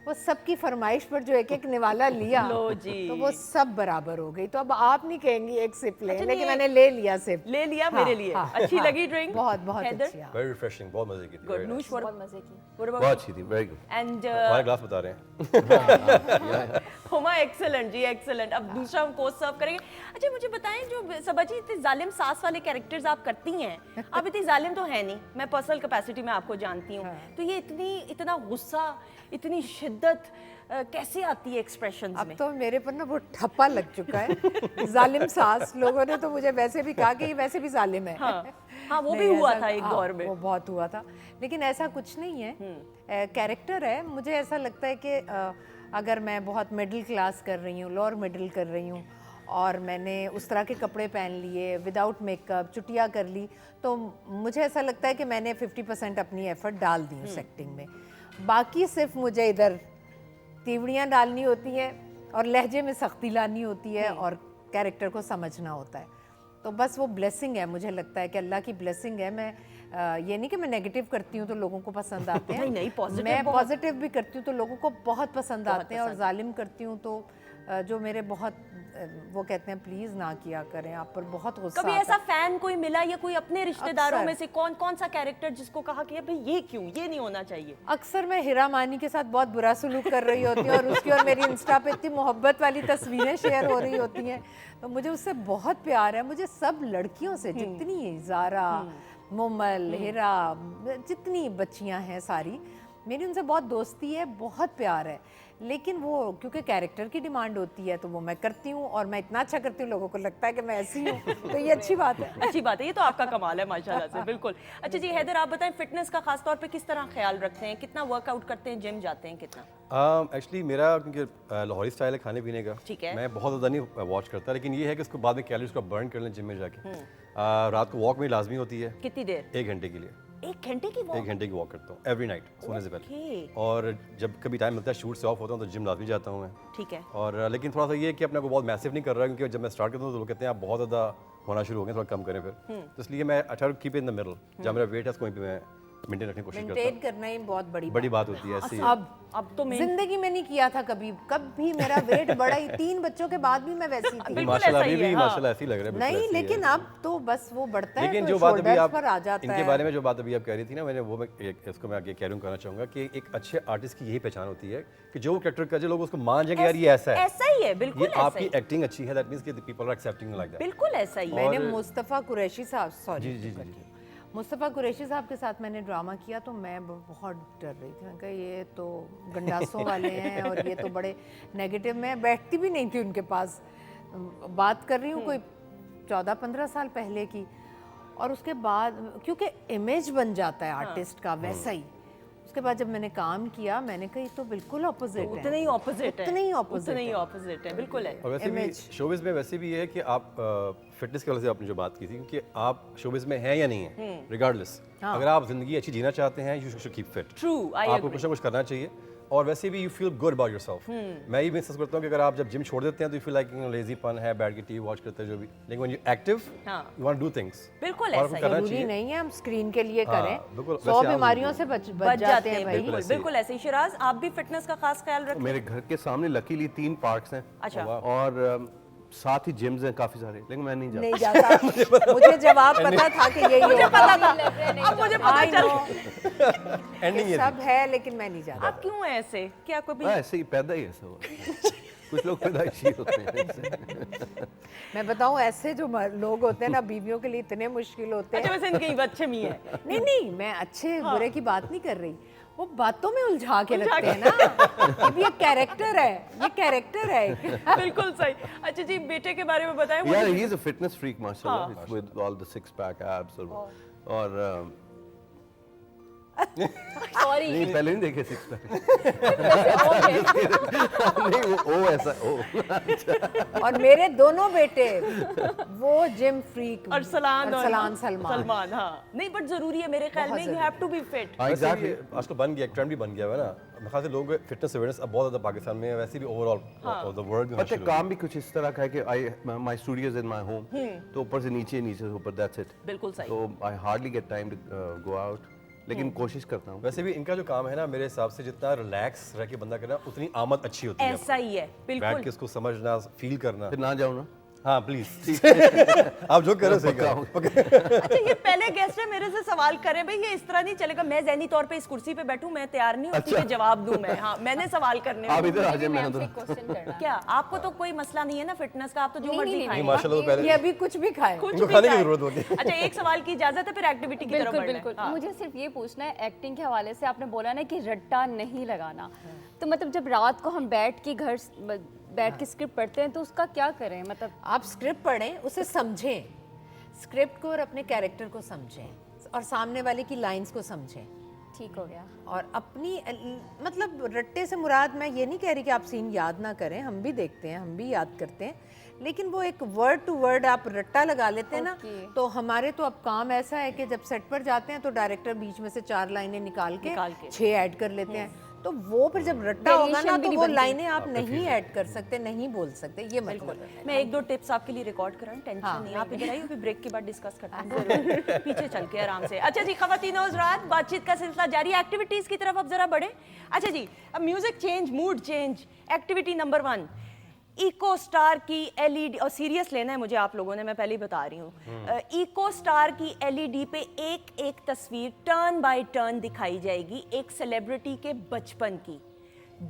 वो सबकी फरमाइश पर जो एक निवाला लिया, लो जी। तो वो सब बराबर हो गई। तो अब आप नहीं कहेंगी एक सिप ले, अच्छा, लेकिन नहीं, मैंने ले लिया सिप। ले लिया हाँ, मेरे लिए। हाँ, अच्छी हाँ, लगी ड्रिंक? बहुत बहुत हैदर? अच्छी। हाँ। वेरी रिफ्रेशिंग, बहुत मजे की थी। Good very news nice। For बहुत मजे की। what बहुत about अच्छी थी, वेरी गुड। and हमारे ग्लास बता रहे हैं। हुमा एक्सेलेंट जी, एक्सेलेंट। अब दूसरा हम कोर्स सर्व करेंगे। अच्छा मुझे बताएं, जो सबा जी इतने जालिम सास वाले कैरेक्टर्स आप करती हैं, आप इतनी जालिम तो है नहीं, मैं पर्सनल कैपेसिटी में आपको जानती हूँ, तो ये इतना गुस्सा, इतनी शिद्दत कैसे आती है एक्सप्रेशंस अब में? तो मेरे पर ना वो ठप्पा लग चुका है, जालिम सास। लोगों ने तो मुझे वैसे भी कहा कि ये वैसे भी जालिम है। हाँ, वो भी नहीं, हुआ ऐसा- था एक हाँ, दौर में। वो बहुत हुआ था, लेकिन ऐसा कुछ नहीं है, कैरेक्टर है। मुझे ऐसा लगता है कि अगर मैं बहुत मिडिल क्लास कर रही हूँ, लोअर मिडिल कर रही हूँ, और मैंने उस तरह के कपड़े पहन लिए, विदाउट मेकअप, चुटिया कर ली, तो मुझे ऐसा लगता है कि मैंने 50% अपनी एफर्ट डाल दी उस एक्टिंग में। बाकी सिर्फ मुझे इधर तीवड़ियाँ डालनी होती हैं, और लहजे में सख्ती लानी होती है, और कैरेक्टर को समझना होता है। तो बस वो ब्लेसिंग है, मुझे लगता है कि अल्लाह की ब्लेसिंग है। मैं ये नहीं कि मैं नेगेटिव करती हूँ तो लोगों को पसंद आते हैं, नहीं, positive मैं बहुत- पॉजिटिव भी करती हूँ तो लोगों को बहुत पसंद आते हैं, और जालिम करती हूँ तो जो मेरे बहुत वो कहते हैं प्लीज ना किया करें, आप पर बहुत गुस्सा कभी आता ऐसा है। फैन कोई मिला, या कोई अपने रिश्तेदारों अक्सर। में से कौन सा कैरेक्टर जिसको कहा कि भाई ये क्यों, ये नहीं होना चाहिए? अक्सर मैं हिरा मानी के साथ बहुत बुरा सलूक कर रही होती हूँ, और उसकी और मेरी इंस्टा पे इतनी मोहब्बत वाली तस्वीरें शेयर हो रही होती हैं, तो मुझे उससे बहुत प्यार है। मुझे सब लड़कियों से, जितनी ज़ारा, मोमल, हिरा, जितनी बच्चियां हैं सारी, मेरी उनसे बहुत दोस्ती है, बहुत प्यार है। लेकिन वो क्योंकि कैरेक्टर की डिमांड होती है तो वो मैं करती हूँ, और मैं इतना अच्छा करती हूँ लोगों को लगता है कि मैं ऐसी हूँ, तो ये अच्छी बात है। अच्छी बात है, ये तो आपका कमाल है माशाल्लाह से, बिल्कुल। अच्छा जी हैदर, आप बताएं फिटनेस का खास तौर पे किस तरह ख्याल रखते हैं, कितना वर्कआउट करते हैं, जिम जाते हैं कितना? एक्चुअली मेरा क्योंकि लाहौरी स्टाइल है खाने पीने का, ठीक है। मैं बहुत ज़्यादा नहीं वॉच करता, लेकिन ये है कि उसको बाद में कैलोरीज को बर्न कर लें जिम में जाके। रात को वॉक में लाजमी होती है, कितनी देर? 1 घंटे के लिए। 1 घंटे की 1 वॉक? घंटे की वॉक करता हूँ एवरी नाइट सोने से Okay. पहले, और जब कभी टाइम मिलता है शूट से ऑफ होता हूँ तो जिम लाजमी जाता हूँ मैं। ठीक है। और लेकिन थोड़ा सा ये है कि अपने को बहुत मैसिव नहीं कर रहा है, क्योंकि जब मैं स्टार्ट करता हूँ तो लोग कहते हैं आप बहुत ज़्यादा होना शुरू हो गए, थोड़ा कम करें फिर। तो इसलिए मैं अच्छा कीप इन द मिडल, जहाँ मेरा वेट है उसको वहीं पे मैं मेंटेन रखने की कोशिश करता मेंटेन करना ही बहुत बड़ी बात होती है ऐसी अब तो जिंदगी में नहीं किया था कभी कभी मेरा वेट बढ़ा ही 3 बच्चों के बाद भी मैं वैसी थी बिल्कुल माशाल्लाह ऐसा ही अभी है, भी हाँ। माशाल्लाह ऐसी लग रहा है बिल्कुल नहीं ऐसी ही लेकिन है। अब तो बस वो बढ़ता है लेकिन तो जो बात अभी shoulders आप पर आ जाता इनके है। बारे में जो बात अभी आप कह रही थी ना मैंने वो मैं इसको मैं आगे कैरी करना चाहूँगा कि एक अच्छे आर्टिस्ट की यही पहचान होती है कि जो कैरेक्टर कर जो लोग उसको मान जाएंगे यार ये ऐसा है, ऐसा ही है, बिल्कुल ये ऐसा आपकी ही, एक्टिंग अच्छी है, दैट मींस कि people are accepting like that. बिल्कुल ऐसा ही है। मैंने मुस्तफ़ा कुरैशी साहब सॉरी जी, जी, जी, जी। मुस्तफ़ा कुरैशी साहब के साथ मैंने ड्रामा किया तो मैं बहुत डर रही थी। मैंने कहा ये तो गंडासों वाले हैं और ये तो बड़े नेगेटिव। मैं बैठती भी नहीं थी उनके पास, बात कर रही हूँ कोई 14-15 साल पहले की। और उसके बाद क्योंकि इमेज बन जाता है आर्टिस्ट का वैसा ही, उसके बाद जब मैंने काम किया मैंने कहा ये तो बिल्कुल ऑपोजिट है, उतने ही ऑपोजिट है, उतने ही opposite उतने ही है। ऑपोजिट है, बिल्कुल है। और वैसे भी शोबिज में वैसे भी ये है कि आप फिटनेस की वजह से आपने जो बात की थी क्योंकि आप शोबिज में हैं या नहीं है रिगार्डलेस, अगर आप जिंदगी अच्छी जीना चाहते हैं you should keep fit. True, I आपको agree. कुछ ना कुछ करना चाहिए और वैसे भी you feel good about yourself. मैं ये महसूस करता हूँ कि अगर आप जब जिम छोड़ देते हैं तो यू फील लाइक लेजीपन है, बैठ के टीवी वॉच करते हैं जो भी, लेकिन व्हेन यू एक्टिव हाँ। You want to do things. बिल्कुल और ऐसा ही। करना जरूरी चाहिए। नहीं है हम स्क्रीन के लिए हाँ, करें, बिल्कुल, 100 वैसे आम बीमारियों से जिंदगी बच जाते हैं भाई। बिल्कुल बिल्कुल ऐसे ही। बिल्कुल ऐसे ही। शिराज, आप भी फिटनेस का खास ख्याल रखें। मेरे घर के सामने लकीली 3 पार्क्स हैं अच्छा। और साथ ही जिम्स हैं काफ़ी सारे, लेकिन मैं नहीं जाता। नहीं जाता मुझे जवाब पता था कि यही होगा। पता था, अब मुझे पता I चल know एंडिंग कि सब है लेकिन मैं नहीं जाता। आप क्यों हैं ऐसे? क्या कोई हाँ, ऐसे ही पैदा ही ऐसा हुआ। कुछ लोग पैदाइशी होते हैं ऐसे। मैं बताऊं ऐसे जो लोग होते हैं ना बीवियों के लिए इतने मुश्किल होते अच्छा, हैं। वैसे इनकी बच्चे भी हैं। नहीं नहीं मैं अच्छे बुरे की बात नहीं कर रही, वो बातों में उलझा के रखते हैं ना। ये भी एक कैरेक्टर है, ये कैरेक्टर है। बिल्कुल सही। अच्छा जी, बेटे के बारे में बताएं। Yeah, he's a fitness freak, mashallah, with all the 6-pack abs और सॉरी नहीं पहले नहीं देखे 6-pack। नहीं वो ऐसा ओ। और मेरे दोनों बेटे वो जिम फ्रीक अरसलान और सलमान। सलमान, हाँ। नहीं, बट जरूरी है मेरे ख्याल में, you have to be fit. हाँ, वैसे exactly. भी आजकल बन गया, ट्रेंड भी बन गया है ना। मेरे ख्याल से लोग फिटनेस अवेयरनेस अब बहुत ज़्यादा पाकिस्तान में है, वैसे भी ओवरऑल द वर्ल्ड में पता है, काम भी कुछ इस तरह का है कि my studio is in my home, तो ऊपर से नीचे से ऊपर, दैट्स इट। बिल्कुल सही। तो I hardly get time to go out, लेकिन कोशिश करता हूँ। वैसे भी इनका जो काम है ना मेरे हिसाब से जितना रिलैक्स रह के बंदा करना उतनी आमद अच्छी होती है। ऐसा ही है, बैठ बिल्कुल। के इसको समझना, फील करना। फिर ना जाऊँ ना। हाँ प्लीज आप जो करो सही करो। अच्छा, ये पहले गेस्ट है, मेरे से सवाल करें भाई, ये इस तरह नहीं चलेगा। मैं ज़हनी तौर पे इस कुर्सी पे बैठूं, मैं तैयार नहीं होती कि जवाब दूं मैं। हाँ, मैंने सवाल करने आप हैं। इधर आ जाए, मैं मैंने आपसे तो क्वेश्चन करना क्या आपको तो कोई मसला नहीं है ना फिटनेस का? आप तो जो नहीं, मर्जी नहीं, खाएं। नहीं माशाल्लाह तो ये पहले अभी कुछ भी खाए। कुछ इनको भी खाने की खाएं। जरूरत होती है। अच्छा, एक सवाल की इजाजत है, फिर एक्टिविटी की तरफ बिल्कुल बढ़ना है। बिल्कुल। हाँ। मुझे सिर्फ ये पूछना है, एक्टिंग के हवाले से आपने बोला ना कि रट्टा नहीं लगाना, तो मतलब जब रात को हम बैठ के बैठ के स्क्रिप्ट पढ़ते हैं तो उसका क्या करें? मतलब आप स्क्रिप्ट पढ़ें, उसे समझें, स्क्रिप्ट को और अपने कैरेक्टर को समझें और सामने वाले की लाइंस को समझें। ठीक हो गया। और अपनी मतलब रट्टे से मुराद मैं ये नहीं कह रही कि आप सीन याद ना करें, हम भी देखते हैं, हम भी याद करते हैं, लेकिन वो एक वर्ड टू वर्ड आप रट्टा लगा लेते हैं ना, तो हमारे तो अब काम ऐसा है कि जब सेट पर जाते हैं तो डायरेक्टर बीच में से 4 लाइनें निकाल के 6 ऐड कर लेते हैं, तो वो फिर जब रट्टा होगा ना तो वो लाइनें आप नहीं ऐड कर सकते, नहीं बोल सकते, ये मतलब है। मैं 1-2 टिप्स आपके लिए रिकॉर्ड कराऊं, टेंशन नहीं। आप इधर आइए, अभी ब्रेक के बाद डिस्कस करते हैं जरूर। पीछे चल के आराम से। अच्छा जी, ख़वातीन हज़रात, बातचीत का सिलसिला जारी है। एक्टिविटीज की तरफ अब जरा बढ़े। अच्छा जी, अब music change, mood change. Activity number 1, eco star की एलईडी, और सीरियस लेना है मुझे आप लोगों ने, मैं पहले ही बता रही हूँ। इको स्टार की एलईडी पे एक तस्वीर टर्न बाय टर्न दिखाई जाएगी एक सेलिब्रिटी के बचपन की।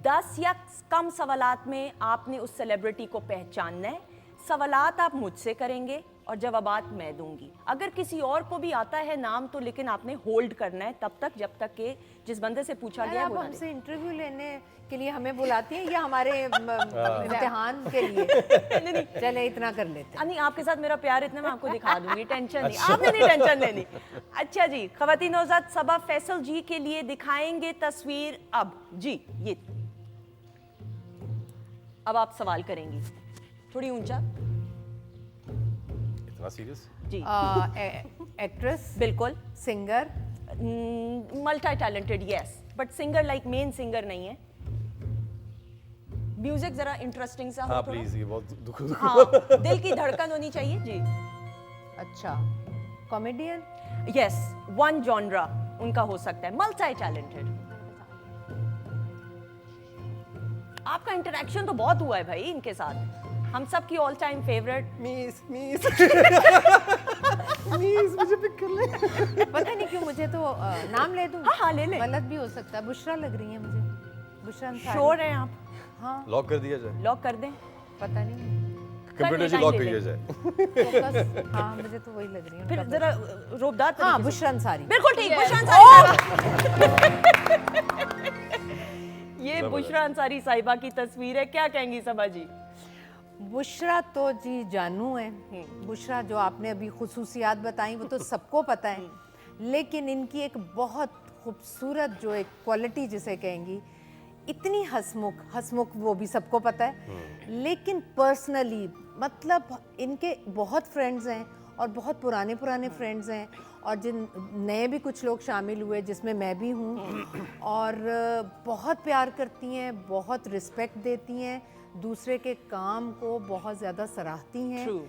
10 या कम सवालात में आपने उस सेलिब्रिटी को पहचानना है। सवालात आप मुझसे करेंगे और जवाबात मैं दूंगी। अगर किसी और को भी आता है नाम तो लेकिन आपने होल्ड करना है तब तक जब तक कि जिस बंदे से पूछा गया है आप वो ना दे। हमसे इंटरव्यू लेने के लिए हमें बुलाती हैं या हमारे इम्तिहान के लिए? चले इतना कर लेते हैं। नहीं, आपके साथ मेरा प्यार इतना, मैं आपको दिखा दूंगी, टेंशन नहीं, आपने नहीं टेंशन लेनी। अच्छा जी, ख़वातीन नौज़ाद, सबा फैसल जी के लिए दिखाएंगे तस्वीर अब। जी, ये अब आप सवाल करेंगी, थोड़ी ऊंचा। इतना सीरियस? जी एक्ट्रेस, बिल्कुल। Singer, multi talented, yes, but singer like main singer नहीं है। म्यूजिक जरा इंटरेस्टिंग सा हो हाँ थोड़ा। प्लीज, ये बहुत दुख हाँ, दिल की धड़कन होनी चाहिए। जी, अच्छा, कॉमेडियन, यस, 1 जॉनरा। उनका हो सकता है, मल्टी टैलेंटेड। आपका इंटरेक्शन तो बहुत हुआ है भाई इनके साथ, हम सब की ऑल टाइम फेवरेट। मीस मीस मीस मुझे पिक कर ले। पता नहीं क्यों मुझे तो नाम ले दूं। हाँ, हाँ, ले ले। गलत भी हो सकता है। बुशरा लग रही है मुझे, बुशरा अंसारी। श्योर हैं आप? हाँ, लॉक कर दिया जाए, लॉक कर दें? पता नहीं, कंप्यूटर से time लॉक ले कर ले। दिया जाए। फोकस। हाँ, मुझे तो वही लग रही है फिर उनका जरा रोबदार बुशरा। हाँ, तरीके से। बुशरा अंसारी। बिल्कुल ठीक, बुशरा अंसारी साहिबा। ये बुशरा अंसारी साहिबा की तस्वीर है, क्या कहेंगी सबा जी? बुशरा तो जी जानू है। बुशरा जो आपने अभी खुसूसियात बताई वो तो सबको पता है, लेकिन इनकी एक बहुत खूबसूरत जो एक क्वालिटी जिसे कहेंगी, इतनी हंसमुख वो भी सबको पता है, लेकिन पर्सनली मतलब इनके बहुत फ्रेंड्स हैं और बहुत पुराने फ्रेंड्स हैं, और जिन नए भी कुछ लोग शामिल हुए जिसमें मैं भी हूँ, और बहुत प्यार करती हैं, बहुत रिस्पेक्ट देती हैं, दूसरे के काम को बहुत ज़्यादा सराहती हैं। True.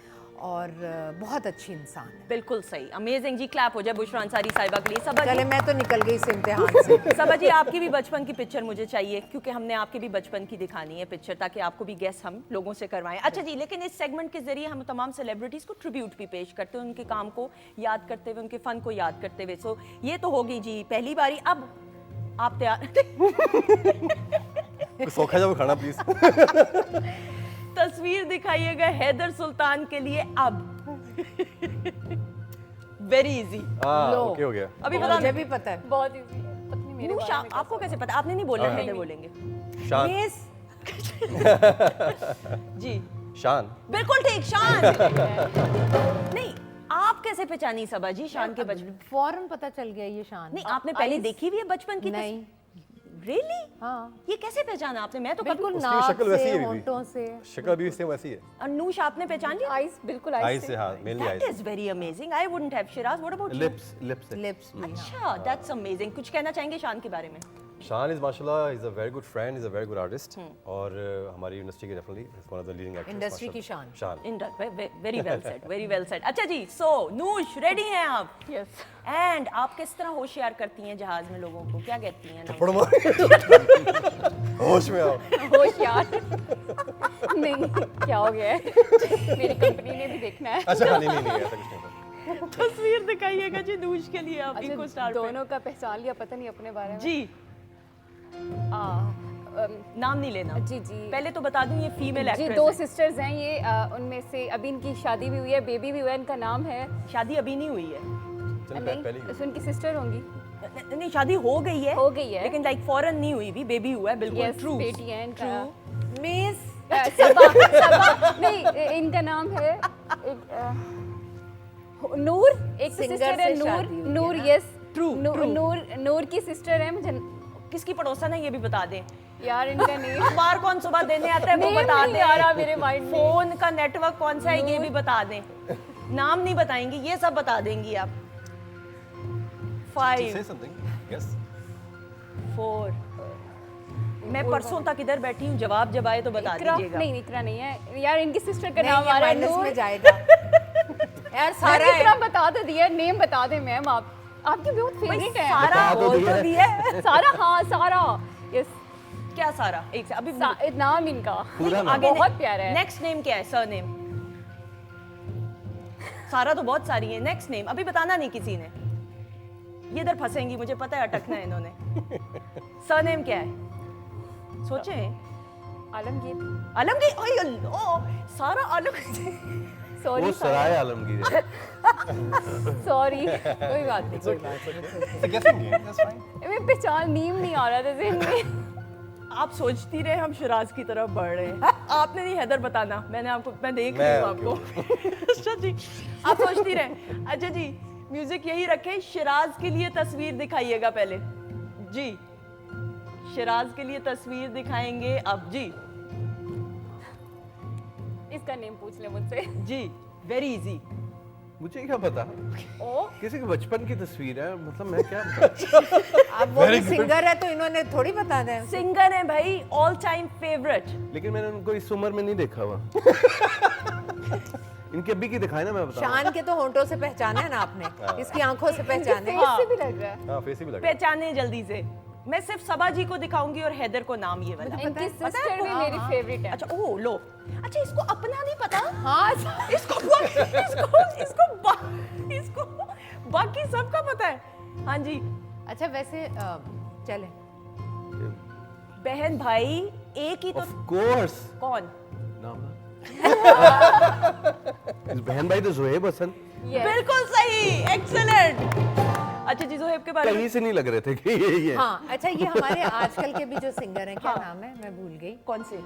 और बहुत अच्छी इंसान है। बिल्कुल सही, अमेजिंग जी, क्लैप हो जाए बुशरा अंसारी साहिबा के लिए। सबा चले जी, मैं तो निकल गई इस इम्तिहान से। सबा जी आपकी भी बचपन की पिक्चर मुझे चाहिए, क्योंकि हमने आपके भी बचपन की दिखानी है पिक्चर, ताकि आपको भी गेस हम लोगों से करवाएं। अच्छा जी, लेकिन इस सेगमेंट के जरिए हम तमाम सेलिब्रिटीज को ट्रिब्यूट भी पेश करते हैं, उनके काम को याद करते हुए, उनके फन को याद करते हुए। सो ये तो होगी जी पहली बारी। अब आप तैयार? कुछ सोखा जाओ खाना प्लीज। तस्वीर दिखाइएगा हैदर सुल्तान के लिए अब। Very easy. लो। ओके हो गया। अभी बता मुझे भी पता है। बहुत इजी है, पता नहीं मेरे बारे में आपको कैसे पता? आपने नहीं बोला, हाँ। हैदर बोलेंगे। शान। मिस जी शान। बिल्कुल ठीक, शान। नहीं, आप कैसे पहचानी सबा जी शान के बचपन? फौरन पता चल गया ये शान। नहीं, आपने पहले देखी हुई है बचपन की? नहीं। रियली? हाँ, ये कैसे पहचाना आपने? मैं तो कभी। बिल्कुल उसकी नाक शक्ल वैसी से, है अभी भी। होंठों से। शक्ल भी सेम वैसी है। अनुष आपने पहचान लिया? आइस, बिल्कुल आइज आइस से, हाँ, mainly eyes That is very amazing. I wouldn't have. Shiraz, what about you? Lips lips भी। हाँ। अच्छा, that's amazing. कुछ कहना चाहेंगे शान के बारे में? शान इज माशाल्लाह is a very good friend, is a very good artist, और हमारी इंडस्ट्री की definitely one of the leading actors. Industry की शान। शान। Very well said, very well said. अच्छा जी, सो नूश रेडी हैं आप? यस। एंड आप किस तरह होशियार करती हैं जहाज में लोगों को? क्या कहती हैं? थप्पड़ मार। होश में आओ। होश यार। नहीं, क्या हो गया है? मेरी कंपनी ने भी देखना है। अच्छा, हाँ, नहीं ऐसा कुछ नहीं था। तस्वीर दिखाइएगा जी नूश के लिए आप इको अच्छा, स्टार पे। दोनों का पहचान लिया, पता नहीं अपने बारे में। जी नाम नहीं लेना। जी जी। पहले तो बता दूं ये फीमेल जी, एक्ट्रेस दो है। सिस्टर्स हैं ये, उनमें से अभी इनकी शादी भी हुई है, बेबी भी हुआ है, इनका नाम है शादी अभी नहीं हुई है। चलो नहीं, पहले ही। उनकी सिस्टर होंगी। नहीं, शादी हो गई है। हो गई है। लेकिन लाइक फॉरन नहीं हुई भी, बेबी हुआ है। बिल्कुल यस, ट्रू। बेटी है इनका। मिस सबा नहीं, इनका नाम है नूर। एक Singer सिस्टर है से नूर। शादी हुई है नूर, ना? Yes, True, true. नूर की सिस्टर है। मुझे किसकी पड़ोसन है ये भी बता दें। यार इनका नेम अखबार कौन सुबह देने आता है वो Name बता नहीं आ रहा दें। मेरे mind में। फोन का नेटवर्क कौन सा है ये भी बता दें। नाम नहीं बताएंगी, ये सब बता देंगी आप। Say 5 something. Yes. 4 मैं परसों तक इधर बैठी हूँ, जवाब जब आए तो बता इकरा दीजिएगा। नहीं, इकरा नहीं है यार, इनकी सिस्टर का नहीं, नाम ये आ रहा है माइनस नूर। में जाएगा। यार सारा मैंने इकरा है। बता तो दिया, नेम बता दे मैम। आप आपकी बहुत भाई, फेवरेट है। सारा बोल तो दिया है। सारा, हाँ सारा, यस। क्या सारा? एक से अभी नाम इनका पूरा नाम। आगे बहुत प्यारा है। नेक्स्ट नेम क्या है? सरनेम? सारा तो बहुत सारी है। नेक्स्ट नेम अभी बताना नहीं किसी ने। ये इधर फंसेंगी, मुझे पता है, अटकना है इन्होंने। सरनेम क्या है? सोचे। आलमगीर। आलमगीर? ओए अल्लाह, सारा आलमगीर। वो सॉरी सराय आलमगीर है। सॉरी। कोई बात नहीं, कोई बात नहीं। It's a guessing game. That's fine. मैं पहचान, नीम नहीं आ रहा था ज़हन में। आप सोचती रहे हम शिराज की तरफ बढ़ रहे हैं। आपने नहीं हैदर बताना, मैंने आपको, मैं देख रही हूँ आपको। अच्छा जी, आप सोचती रहे। अच्छा जी, म्यूजिक यही रखें। शिराज के लिए तस्वीर दिखाइएगा पहले जी। शिराज के लिए तस्वीर दिखाएंगे अब जी। इसका नेम पूछ ले मुझसे। जी वेरी इजी। मुझे क्या पता, ओ किसी के बचपन की तस्वीर है, मतलब मैं क्या बताऊं? अब वो भी सिंगर है तो इन्होंने थोड़ी बता दें। सिंगर है भाई, ऑल टाइम फेवरेट। लेकिन मैंने उनको इस उम्र में नहीं देखा हुआ। इनकी अभी की दिखाए ना, मैं बताऊं। शान के तो होंठों से पहचाना है ना आपने, इसकी आंखों से पहचाने। फेस से भी लग रहा है। हाँ फेस ही भी लग रहा है। पहचाने जल्दी से। मैं सिर्फ सबा जी को दिखाऊंगी और हैदर को नाम ये वाला। इनकी पता है सिस्टर भी आपको? मेरी फेवरेट है। अच्छा ओ लो, अच्छा इसको अपना नहीं पता। हाँ इसको बाकी सबका पता है। हाँ जी। अच्छा वैसे चले बहन भाई एक ही तो। Of course। कौन? नाम इस बहन भाई तो जोहेब हसन। बिल्कुल सही, एक्सीलेंट। अच्छा जी, जोहेब के बारे में कहीं से नहीं लग रहे थे कि ये हाँ अच्छा ये हमारे आजकल के भी जो सिंगर हैं, क्या नाम है मैं भूल गई, कौन से?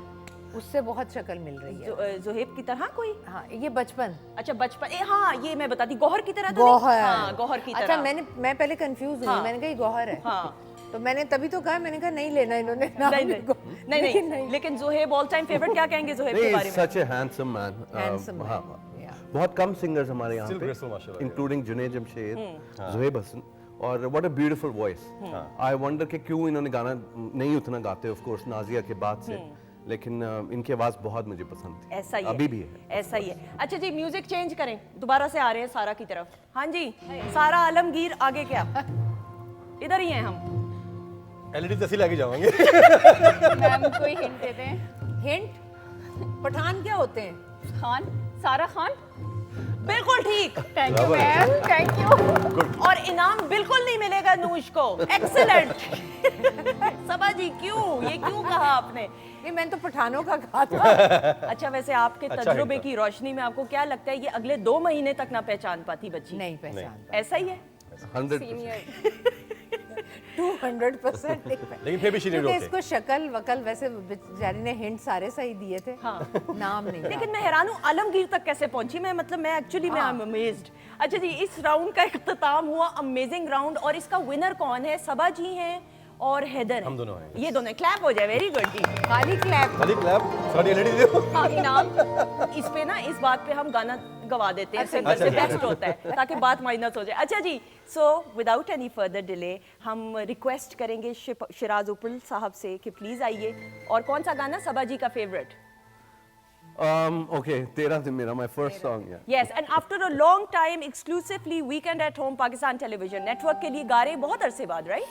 उससे बहुत शक्ल मिल रही है। जोहेब की तरह कोई? हाँ ये बचपन अच्छा बचपन, हाँ ये मैं बताती, गौहर की तरह तो नहीं? गौहर। हाँ गौहर की तरह। अच्छा मैं पहले कंफ्यूज हुई, हाँ। मैंने कहा ये गौहर है। हाँ तो मैंने तभी तो कहा, मैंने कहा नहीं लेना इन्होंने नाम नहीं मेरे को। नहीं लेकिन नहीं, लेकिन जोहेब ऑल टाइम फेवरेट। क्या कहेंगे जोहेब के नहीं, बारे में? सच ए हैंडसम मैन। Handsome हाँ, man, yeah. बहुत कम सिंगर्स हमारे यहाँ Still पे, graceful, माशाल्लाह, इंक्लूडिंग जुनैद जमशेद, जोहेब हसन, और what a beautiful voice. I wonder कि क्यों इन्होंने गाना नहीं उतना गाते, ऑफ कोर्स नाजिया के बाद से, लेकिन इनकी आवाज बहुत मुझे पसंद थी। ऐसा ही अभी है, भी है। ऐसा ही है। अच्छा जी, म्यूजिक चेंज करें, दोबारा से आ रहे हैं सारा की तरफ। हाँ जी, सारा आलमगीर आगे क्या? इधर ही हैं हम। एलईडी जैसी लेके जावांगे। मैम कोई हिंट देते हैं? हिंट, पठान क्या होते हैं? खान, सारा खान। बिल्कुल ठीक। Thank you ma'am, thank you. और इनाम बिल्कुल नहीं मिलेगा नूश को। एक्सीलेंट। सबा जी क्यों, ये क्यों कहा आपने? ये मैंने तो पठानों का कहा था। अच्छा वैसे आपके अच्छा तजुर्बे hint था। की रोशनी में आपको क्या लगता है, ये अगले 2 महीने तक ना पहचान पाती बच्ची? नहीं पहचान, ऐसा ही है? 100%। 200% लेकिन फिर भी शी डिड क्योंकि ओके। इसको शक्ल वकल वैसे बेचारी ने हिंट सारे सही दिए थे, नाम नहीं लेकिन मैं हैरान हूँ आलमगीर तक कैसे पहुंची। मैं मतलब मैं एक्चुअली मैं आई एम अमेज्ड। अच्छा जी, इस राउंड का इख्तिताम हुआ, अमेजिंग राउंड, और इसका विनर कौन है? सबा जी हैं और हैदर हैं। हम दोनों हैं। ये दोनों क्लैप हो जाए। वेरी गुड जी। खाली क्लैप। खाली क्लैप, सारी एलईडी दो। हाँ, इनाम इस पे ना, इस बात पे हम गाना गवा देते हैं, सिंगर से बेस्ट होता है ताकि बात माइनस हो जाए। अच्छा जी, so without any further delay हम रिक्वेस्ट करेंगे शिराज उपल साहब से कि प्लीज आइए। और कौन सा गाना सबा जी का फेवरेट? Okay, तेरा से मेरा, my first song, yeah. Yes, and after a long time, exclusively Weekend at Home Pakistan Television Network के लिए गा रहे बहुत अरसे बाद, right?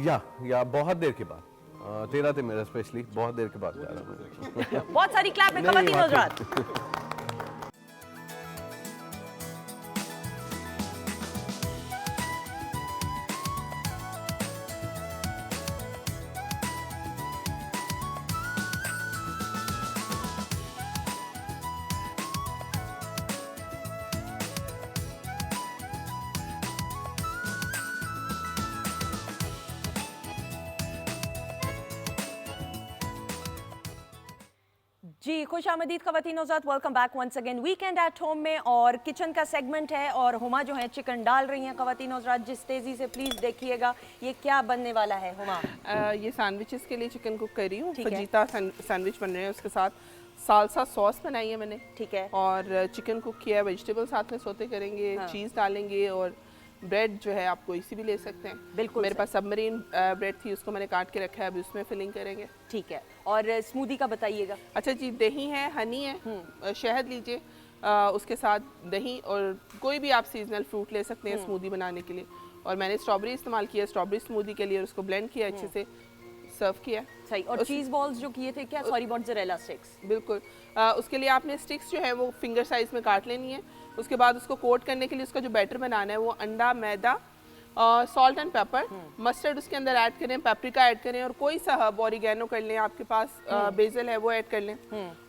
या बहुत देर के बाद। तेरा ते मेरा स्पेशली बहुत देर के बाद गा रहा हूँ। बहुत सारी क्लैप में नहीं, खवातीन वाकई। हज़रात। जी खुश आमदीद खवातीन हज़रात, welcome back once again weekend at home में। और किचन का सेगमेंट है और हुमा जो है चिकन डाल रही हैं खवातीन हज़रात, जिस तेज़ी से प्लीज़ देखिएगा। ये क्या बनने वाला है हुमा? ये सैंडविचेस के लिए चिकन कुक कर रही हूँ। ठीक है। फजीता सैंडविच बन रहे हैं, उसके साथ सालसा सॉस बनाई है मैंने। ठीक है। और चिकन कुक किया है, वेजिटेबल साथ में सोते करेंगे, चीज़ डालेंगे, और ब्रेड जो है आप कोई सी भी ले सकते हैं। बिल्कुल मेरे सही। पास सबमरीन ब्रेड थी, उसको मैंने काट के रखा है, अभी उसमें फिलिंग करेंगे। ठीक है। और स्मूदी का बताइएगा। अच्छा जी, दही है, हनी है, शहद लीजिए, उसके साथ दही, और कोई भी आप सीजनल फ्रूट ले सकते हैं स्मूदी बनाने के लिए। और मैंने स्ट्रॉबेरी इस्तेमाल किया स्ट्रॉबेरी स्मूदी के लिए, और उसको ब्लेंड किया अच्छे से, सर्व किया। सही। और चीज़ बॉल्स जो किए थे क्या? Sorry, mozzarella sticks. बिल्कुल। उसके लिए आपने स्टिक्स जो है वो फिंगर साइज में काट लेनी है। उसके बाद उसको कोट करने के लिए उसका जो बैटर बनाना है वो अंडा, मैदा, सॉल्ट एंड पेपर, मस्टर्ड उसके अंदर ऐड करें, पेपरिका ऐड करें, और कोई सा हर्ब, ऑरिगेनो कर लें, आपके पास बेसल है वो ऐड कर लें।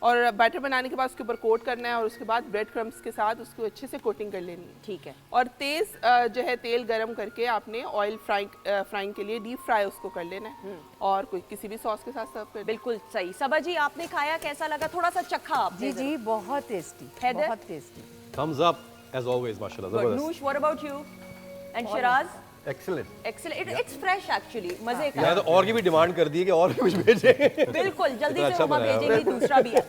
और बैटर बनाने के बाद उसके ऊपर कोट करना है, और उसके बाद ब्रेड क्रम्स के साथ उसको अच्छे से कोटिंग कर लेनी है। ठीक है। और तेज़ जो है तेल गरम करके आपने ऑयल फ्राइंग के लिए डीप फ्राई उसको कर लेना है, और कोई किसी भी सॉस के साथ सर्व कर। बिल्कुल सही। सबा जी आपने खाया, कैसा लगा? थोड़ा सा चखा आपने? जी जी बहुत टेस्टी, हैदर? बहुत tasty. Thumbs up as always, माशाल्लाह, Good. जबरदस्त। Noosh, what about you? And Shiraz? Excellent. Excellent. It's fresh actually. मजे का। यहाँ तो और की भी डिमांड कर दी है कि और भी कुछ भेजें। बिल्कुल, जल्दी इतना से अच्छा हुमा बनाया भेजेंगी, दूसरा भी है।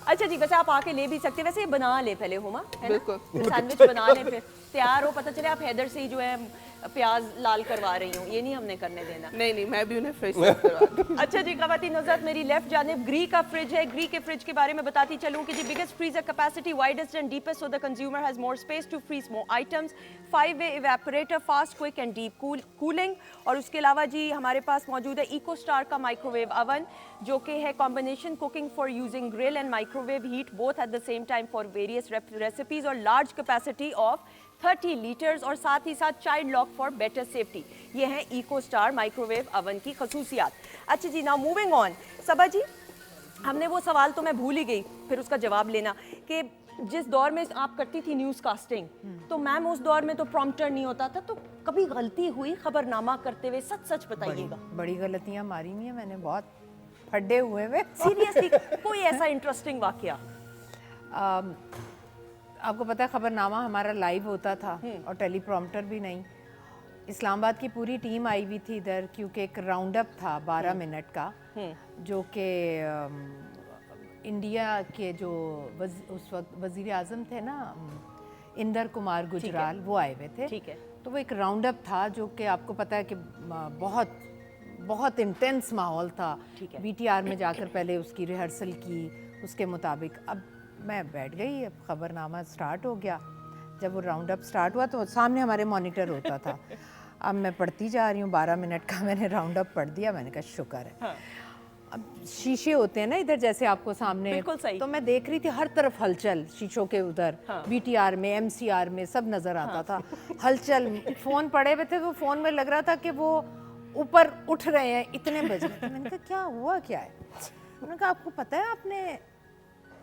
अच्छा जी, वैसे आप आके ले भी सकते हैं। वैसे ये बना ले पहले हुमा, है ना? बिल्कुल। फिर सैंडविच बना ले, फिर तैयार हो, पता चले आप हैदर से ही जो है प्याज लाल करवा रही हूँ, ये नहीं हमने करने देना। नहीं नहीं, मैं भी उन्हें फ्रेश सर्व करवा दूँ। अच्छा जी ख़वातीन हज़रात, मेरी लेफ्ट जानिब ग्री का फ्रिज है। ग्री के फ्रिज के बारे में बताती चलूँ कि जी biggest freezer capacity, widest and deepest, so the consumer has more space to freeze more items, 5-वे evaporator, fast quick and deep cooling. और उसके अलावा जी हमारे पास मौजूद है इको स्टार का माइक्रोवेव अवन, जो कि है combination cooking for using grill and microwave heat both at the same time for various recipes, और लार्ज कैपेसिटी ऑफ 30 लीटर्स, और साथ ही साथ child lock for better safety. ये हैं इको स्टार माइक्रोवेव अवन की खसूसियात। अच्छा जी, नाउ मूविंग ऑन। सबा जी, हमने वो सवाल तो मैं भूल ही गई, फिर उसका जवाब लेना कि जिस दौर में आप करती थी न्यूज़ कास्टिंग, तो मैम उस दौर में तो प्रॉम्प्टर नहीं होता था, तो कभी गलती हुई खबरनामा करते हुए? सच सच बताइएगा। बड़ी गलतियां मारी हुई हैं मैंने, बहुत फड्डे हुए हुए। सीरियसली कोई ऐसा इंटरेस्टिंग वाकया? आपको पता है खबरनामा हमारा लाइव होता था और टेलीप्रॉम्प्टर भी नहीं। इस्लामाबाद की पूरी टीम आई हुई थी इधर, क्योंकि एक राउंड अप था 12 मिनट का, जो कि इंडिया के जो उस वक्त वज़ीर आज़म थे ना, इंदर कुमार गुजराल, वो आए हुए थे। ठीक है। तो वो एक राउंड अप था जो कि आपको पता है कि बहुत बहुत इंटेंस माहौल था। VTR में जाकर पहले उसकी रिहर्सल की, उसके मुताबिक। अब मैं बैठ गई, अब खबरनामा स्टार्ट हो गया। जब वो राउंड अप स्टार्ट हुआ तो सामने हमारे मॉनिटर होता था। अब मैं पढ़ती जा रही हूँ, 12 मिनट का मैंने राउंड अप पढ़ दिया। मैंने कहा शुक्र है। हाँ। अब शीशे होते हैं ना इधर, जैसे आपको सामने, बिल्कुल सही। तो मैं देख रही थी हर तरफ हलचल, शीशों के उधर। हाँ। VTR में, MCR में सब नज़र आता था। हलचल, फ़ोन पड़े हुए थे, वो फ़ोन में लग रहा था कि वो ऊपर उठ रहे हैं, इतने बज रहे थे। मैंने कहा क्या हुआ, क्या है? उन्होंने कहा आपको पता है आपने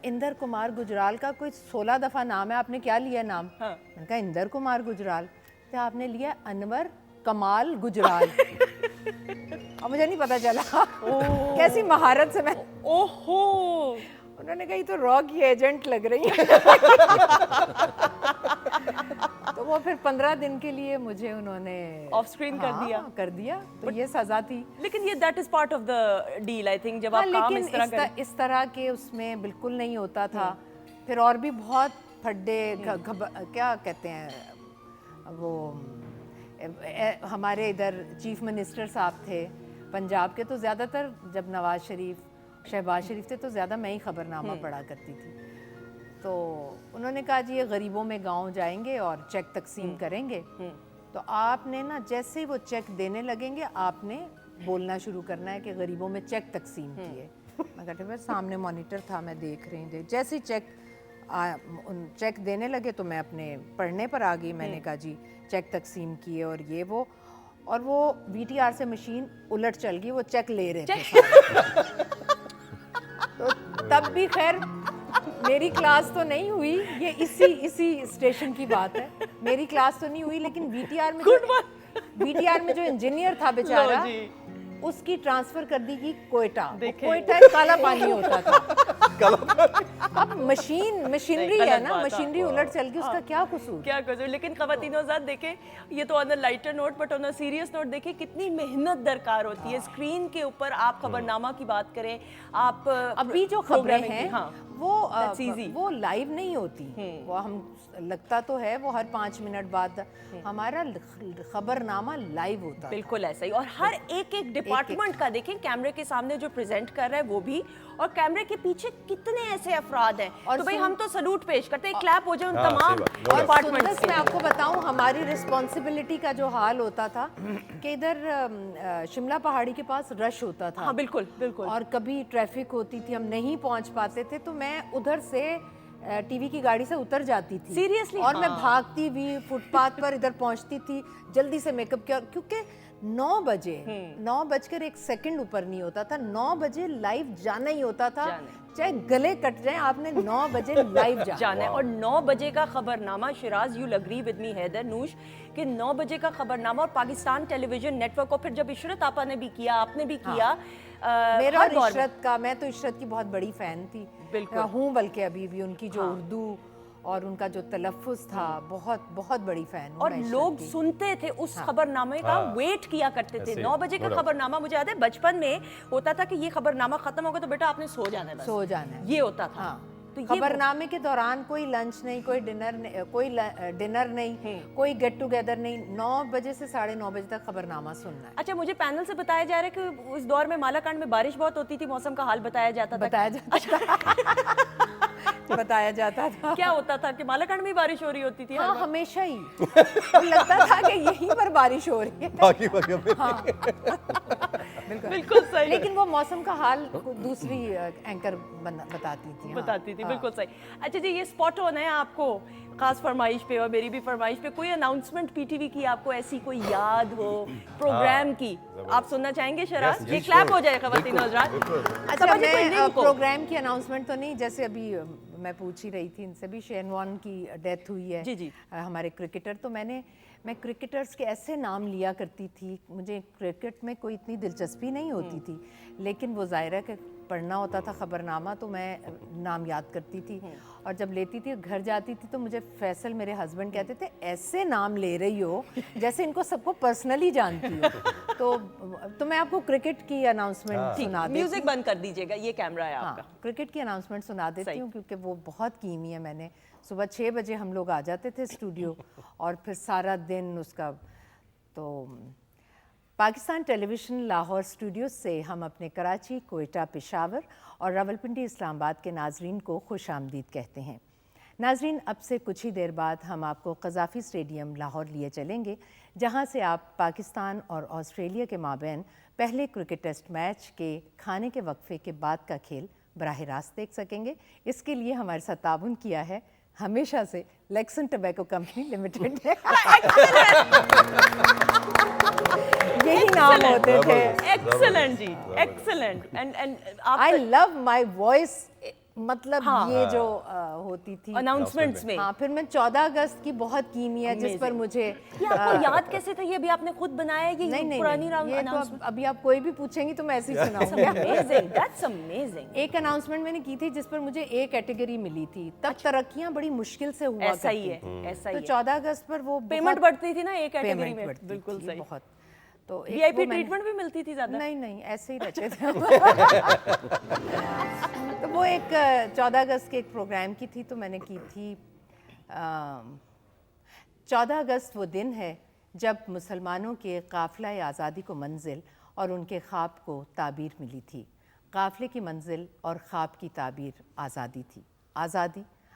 इंदर कुमार गुजराल का कोई 16 दफ़ा नाम है, आपने क्या लिया नाम? हाँ। मैंने कहा इंदर कुमार गुजराल। तो आपने लिया अनवर कमाल गुजराल। और मुझे नहीं पता चला कैसी महारत से मैं, ओहो, उन्होंने कहा ये तो रॉ की एजेंट लग रही है। तो वो फिर 15 दिन के लिए मुझे उन्होंने ऑफ स्क्रीन कर दिया। तो ये सजा थी। लेकिन ये that is part of the deal, I think, जब आप काम लेकिन इस तरह करें। इस तरह के उसमें बिल्कुल नहीं होता था। फिर और भी बहुत फड्डे क्या कहते हैं वो, हमारे इधर चीफ मिनिस्टर साहब थे पंजाब के, तो ज़्यादातर जब नवाज शरीफ, शहबाज शरीफ थे, तो ज़्यादा मैं ही खबरनामा पढ़ा करती थी। तो उन्होंने कहा जी ये गरीबों में गांव जाएंगे और चेक तकसीम करेंगे, तो आपने ना जैसे ही वो चेक देने लगेंगे आपने बोलना शुरू करना है कि गरीबों में चेक तकसीम किए। मैं कहते फिर सामने मॉनिटर था, मैं देख रही थी। जैसे ही चेक देने लगे तो मैं अपने पढ़ने पर आ गई। मैंने कहा जी चेक तकसीम किए और ये वो, और वो VTR से मशीन उलट चल गई, वो चेक ले रहे थे सारे। तो तब भी खैर मेरी क्लास तो नहीं हुई, ये इसी स्टेशन की बात है। मेरी क्लास तो नहीं हुई, लेकिन VTR में जो इंजीनियर था बेचारा, उसकी ट्रांसफर कर दी गई कोयटा। कोयटा काला पानी होता था। अब मशीनरी है ना, मशीनरी उलट चल गई, उसका क्या कसूर? क्या कसूर? लेकिन ख़वातीन हज़रात देखें, ये तो on a lighter note, but on a serious note देखें कितनी मेहनत दरकार होती है। स्क्रीन के ऊपर आप खबरनामा की बात करें, आप अभी जो खबरें हैं वो लाइव नहीं होती। वो हम लगता तो है वो हर 5 मिनट बाद, हमारा खबरनामा लाइव होता है। बिल्कुल ऐसा ही। और हर एक डिपार्टमेंट का देखें, कैमरे के सामने जो प्रेजेंट कर रहा है वो भी, और कैमरे के पीछे कितने ऐसे अफराद हैं। और तो भाई हम तो सैल्यूट पेश करते हैं, क्लैप हो जाए उन तमाम डिपार्टमेंट्स। मैं आपको बताऊं हमारी रिस्पॉन्सिबिलिटी का जो हाल होता था कि इधर शिमला पहाड़ी के पास रश होता था। हाँ बिल्कुल बिल्कुल। और कभी ट्रैफिक होती थी, हम नहीं पहुंच पाते थे, तो मैं उधर से टीवी की गाड़ी से उतर जाती थी। सीरियसली? और मैं भागती हुई फुटपाथ पर इधर पहुंचती थी, जल्दी से मेकअप किया, क्योंकि 9 बजे 9:01 ऊपर नहीं होता था, 9 बजे लाइव जाना ही होता था, चाहे गले कट जाए, आपने 9 बजे लाइव जाना है। और 9 बजे का खबरनामा, Shiraz you agree with me Haider Noosh, कि 9 बजे का खबरनामा, और पाकिस्तान टेलीविजन नेटवर्क को फिर जब इशरत आपा ने भी किया, आपने भी किया। मेरा और इशरत का, मैं तो इशरत की बहुत बड़ी फ़ैन थी, हूँ, बल्कि अभी भी उनकी जो उर्दू और उनका जो तलफ़्फ़ुज़ था, बहुत बहुत बड़ी फ़ैन हूँ। और लोग सुनते थे उस खबरनामे का, वेट किया करते थे। 9 बजे का खबरनामा, मुझे याद है बचपन में होता था कि ये खबरनामा खत्म होगा तो बेटा आपने सो जाना है, बस सो जाना है, ये होता था। तो ये खबरनामे के दौरान कोई लंच नहीं, कोई डिनर नहीं, कोई गेट टुगेदर नहीं, 9 बजे से 9:30 बजे तक खबरनामा सुनना है। अच्छा, मुझे पैनल से बताया जा रहा है कि उस दौर में मालाकांड में बारिश बहुत होती थी, मौसम का हाल बताया जाता था। बताया जाता था बताया जाता था। क्या होता था कि मालाकांड में बारिश हो रही होती थी? हाँ, हमेशा ही लगता था कि यहीं पर बारिश हो रही है। बाकी बाकी में हाँ। बिल्कुल सही लेकिन वो मौसम का हाल दूसरी एंकर बताती थी। हाँ। बताती थी, बिल्कुल सही। अच्छा जी, ये स्पॉट ऑन है आपको खास फरमाइश पे और मेरी भी फरमाइश पे, कोई अनाउंसमेंट पीटीवी की आपको ऐसी कोई याद हो प्रोग्राम की, आप सुनना चाहेंगे शराज? ये क्लैप हो जाए खवातीन और हज़रात। अच्छा, मैं प्रोग्राम की अनाउंसमेंट तो नहीं, जैसे अभी मैं पूछ ही रही थी इनसे भी, शेन वॉर्न की डेथ हुई है। जी, जी। हमारे क्रिकेटर, तो मैं क्रिकेटर्स के ऐसे नाम लिया करती थी। मुझे क्रिकेट में कोई इतनी दिलचस्पी नहीं होती थी, लेकिन वो ज़ाहिर है कि पढ़ना होता था खबरनामा, तो मैं नाम याद करती थी। और जब लेती थी घर जाती थी तो मुझे फैसल मेरे हस्बैंड कहते थे, ऐसे नाम ले रही हो जैसे इनको सबको पर्सनली जानती हो। तो मैं आपको क्रिकेट की अनाउंसमेंट सुना देती म्यूजिक बंद कर दीजिएगा, ये कैमरा है आपका। हाँ, क्रिकेट की अनाउंसमेंट सुना देती हूँ क्योंकि वो बहुत कीमी है। मैंने सुबह 6 बजे हम लोग आ जाते थे स्टूडियो और फिर सारा दिन उसका। तो पाकिस्तान टेलीविज़न लाहौर स्टूडियो से हम अपने कराची, कोयटा, पेशावर और रावलपिंडी, इस्लामाबाद के नाजरीन को खुश आमदीद कहते हैं। नाजरीन, अब से कुछ ही देर बाद हम आपको क़ज़ाफ़ी स्टेडियम लाहौर लिए चलेंगे, जहां से आप पाकिस्तान और ऑस्ट्रेलिया के माबैन पहले क्रिकेट टेस्ट मैच के खाने के वक्फे के बाद का खेल बराह रास्त देख सकेंगे। इसके लिए हमारे साथ ताउन किया है हमेशा से लेक्सन टोबैको कंपनी लिमिटेड है। यही नाम होते थे। एक्सेलेंट जी, excellent. And I love my voice, मतलब ये जो होती थी अनाउंसमेंट्स में। हाँ, फिर मैं 14 अगस्त की बहुत कीमी है जिस पर मुझे ये आपको याद कैसे था? ये भी आपने खुद बनाया है? ये पुरानी ये तो अभी आप कोई भी पूछेंगे तो मैं ऐसे ही सुनाऊंगी। Amazing, that's amazing. एक अनाउंसमेंट मैंने की थी जिस पर मुझे ए कैटेगरी मिली थी, तब तरक्कियां बड़ी मुश्किल से हुआ ऐसा ही है, करती थी। ऐसा ही तो है। 14 अगस्त पर वो पेमेंट बढ़ती थी ना एक कैटेगरी पेमेंट में, बढ़ती बिल्कुल थी सही। बहुत। तो एक वीआईपी वो मैंने- ट्रीटमेंट भी मिलती थी ज्यादा? नहीं, ऐसे ही रहते थे। तो वो एक 14 अगस्त के एक प्रोग्राम की थी, तो मैंने की थी 14 अगस्त वो दिन है जब मुसलमानों के काफ़िला आज़ादी को मंजिल और उनके ख्वाब को ताबीर मिली थी। काफ़िले की मंजिल और ख्वाब की ताबीर आज़ादी थी।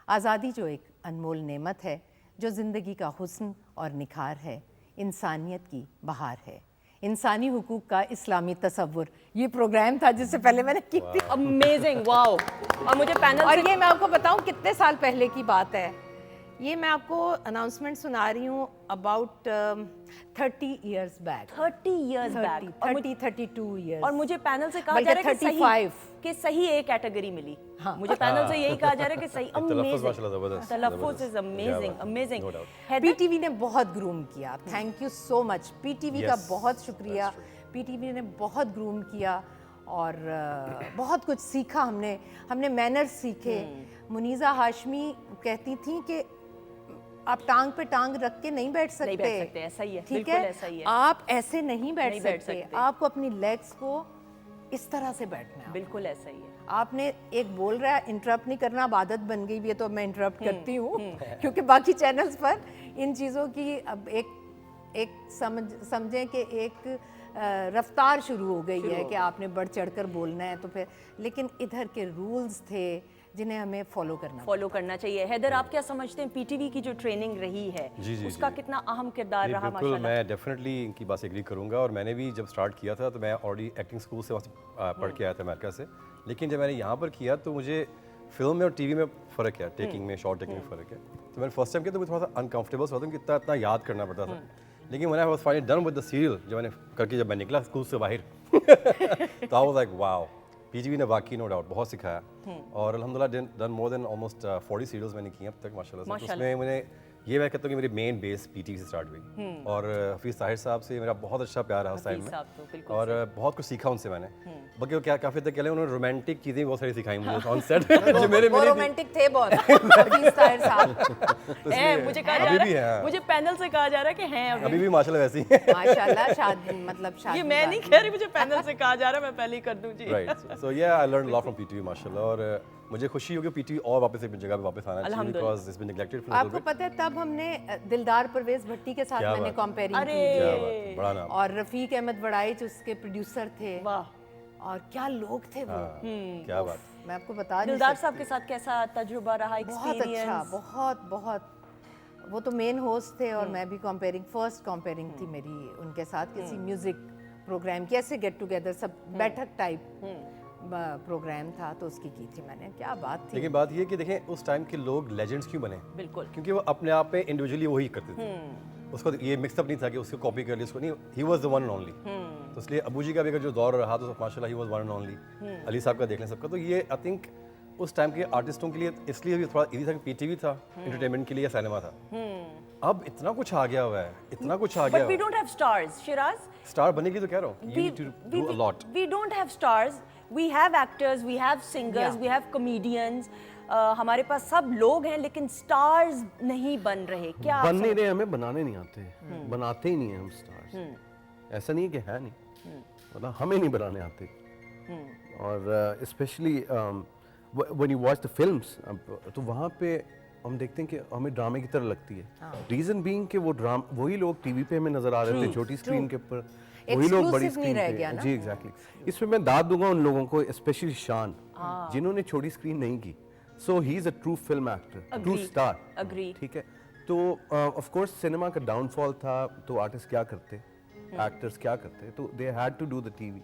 आज़ादी जो एक अनमोल नेमत है, जो ज़िंदगी का हुस्न और निखार है, इंसानियत की बहार है, इंसानी हुकूक का इस्लामी तसव्वुर। ये प्रोग्राम था जिससे पहले मैंने की थी। Amazing, wow. और मुझे पैनल और ये मैं आपको बताऊं कितने साल पहले की बात है। ये मैं आपको अनाउंसमेंट सुना रही हूँ about 30 years back. 30 years back, 32 years. और मुझे पैनल से कहा बल्कि जा रहा है कि 35 कि सही ए कैटेगरी मिली। हाँ। मुझे पैनल से यही कहा जा रहा है कि सही। तलफ़्फ़ुज़ माशाल्लाह ज़बरदस्त, तलफ़्फ़ुज़ इज अमेजिंग, ज़बरदस्त, अमेजिंग। no doubt. पीटीवी ने बहुत ग्रूम किया, thank you so much. PTV का Yes, बहुत शुक्रिया। पीटीवी ने बहुत ग्रूम किया और बहुत कुछ सीखा हमने मैनर्स सीखे। मुनीज़ा हाशमी कहती थी कि आप टांग पे टांग रख के नहीं बैठ सकते। नहीं बैठ सकते, ऐसा ही है, ठीक बिल्कुल है, ऐसा ही है। आप ऐसे नहीं बैठ नहीं बैठ सकते। सकते। आपको अपनी लेग्स को इस तरह से बैठना है। बिल्कुल ऐसा ही है। आपने एक बोल रहा है, इंटरप्ट नहीं करना, अब आदत बन गई भी है तो अब मैं इंटरप्ट करती हूँ क्योंकि बाकी चैनल्स पर इन चीज़ों की अब एक समझें कि एक रफ्तार शुरू हो गई है कि आपने बढ़ चढ़कर बोलना है। तो फिर लेकिन इधर के रूल्स थे जिन्हें हमें फॉलो करना चाहिए। हैदर, आप क्या समझते हैं पीटीवी की जो ट्रेनिंग रही है उसका कितना अहम किरदार रहा? बिल्कुल, माशाल्लाह। मैं डेफिनेटली इनकी बात से एग्री करूंगा। और मैंने भी जब स्टार्ट किया था तो मैं ऑलरेडी एक्टिंग स्कूल से पढ़ के आया था अमेरिका से, लेकिन जब मैंने यहाँ पर किया तो मुझे फिल्म में और टीवी में फ़र्क है, टेकिंग में, शॉर्ट टेकिंग में फ़र्क है। तो मैंने फर्स्ट टाइम किया तो मुझे थोड़ा सा अनकंफर्टेबल होता कि इतना याद करना पड़ता था। लेकिन when I was finally done with the serial, जब मैंने करके जब मैं निकला स्कूल से बाहर तो I was like wow, PTV ने वाकई नो डाउट बहुत सिखाया। और अल्हम्दुलिल्लाह done more than almost 40 serials मैंने की अब तक माशाल्लाह से। तो उसमें मैंने ये मैं कहता हूँ कि मेरी मेन बेस पीटीवी से स्टार्ट हुई। और हफीज़ ताहिर साहब से मेरा बहुत अच्छा प्यार रहा उस टाइम में, साहब तो बिल्कुल और बहुत कुछ सीखा उनसे मैंने। बाकी वो क्या काफ़ी तक कहले उन्होंने रोमांटिक चीज़ें बहुत सारी सिखाई मुझे ऑन सेट जो मेरे वो रोमांटिक थे बहुत हफीज़ ताहिर साहब। है, मुझे कहा जा अभी रहा भी है, है। मुझे पैनल से कहा जा रहा है कि हैं अभी भी माशाल्लाह वैसी हैं। माशाल्लाह, शादी मतलब शादी ये मैं नहीं कह रही, मुझे पैनल से कहा जा रहा है, मैं पहले ही कर दूं जी। Right, so yeah I learn lot from PTV माशाल्लाह। और मुझे खुशी होगी पीटीवी और वापस अपनी जगह पे वापस आना चाहिए अल्हम्दुलिल्लाह। बिकॉज इट्स बीन नेग्लेक्टेड आपको पता है तब हमने दिलदार परवेज भट्टी के साथ क्या मैंने बात। कंपेयरिंग अरे की क्या बात है, बड़ा नाम। और रफीक अहमद वड़ाइच उसके प्रोड्यूसर थे वाह और क्या लोग थे वो हाँ, क्या बात। मैं आपको बता नहीं दिलदार सकती। साहब के साथ कैसा तजुर्बा रहा, बहुत अच्छा एक्सपीरियंस? बहुत वो तो मेन होस्ट थे और मैं भी फर्स्ट कंपेयरिंग थी मेरी उनके साथ किसी म्यूजिक प्रोग्राम की, ऐसे गेट टुगेदर सब बैठक टाइप प्रोग्राम था तो उसकी की थी मैंने। क्या बात थी। लेकिन बात ये है कि देखें उस टाइम के लोग लेजेंड्स क्यों बने, बिल्कुल। क्योंकि वो अपने आप में इंडिविजुअली वही करते थे। उसको ये मिक्सअप नहीं था कि उसको कॉपी कर लिया, उसको नहीं, he was the one and only. तो इसलिए अबू जी का भी अगर जो दौर रहा तो माशाल्लाह he was one and only. Ali साहब का देख लें सबका, तो ये आई थिंक उस टाइम के आर्टिस्टों के लिए इसलिए भी थोड़ा इजी था कि पीटीवी था एंटरटेनमेंट के लिए, या सिनेमा था। अब इतना कुछ आ गया हुआ है, इतना कुछ आ गया But we हुआ don't have stars, Shiraz. है। स्टार बनने की तो कह रहा हूँ, you need to do a lot. We don't have stars. We have actors, we have singers, Yeah. we have comedians. हमारे पास सब लोग हैं लेकिन स्टार्स नहीं बन रहे। क्या आप बन नहीं रहे, हमें बनाने नहीं आते, बनाते ही नहीं है हम स्टार्स। ऐसा नहीं है कि है नहीं, मतलब हमें नहीं बनाने आते। और specially when you watch the films, तो वहाँ पे हम देखते हैं कि हमें ड्रामे की तरह लगती है। रीजन बीइंग कि वो ड्रामा वही लोग टीवी पे हमें नजर आ रहे थे छोटी स्क्रीन के ऊपर, वही लोग बड़ी Exclusive नहीं स्क्रीन रह पे। गया ना। जी एग्जैक्टली। इसमें मैं दाद दूंगा उन लोगों को, स्पेशली शान, जिन्होंने छोटी स्क्रीन नहीं की। So he is a true film actor, true Agreed. Star. Agreed. ठीक है, तो ऑफ कोर्स सिनेमा का डाउनफॉल था, तो आर्टिस्ट क्या करते, एक्टर्स क्या करते, तो they had to do the TV.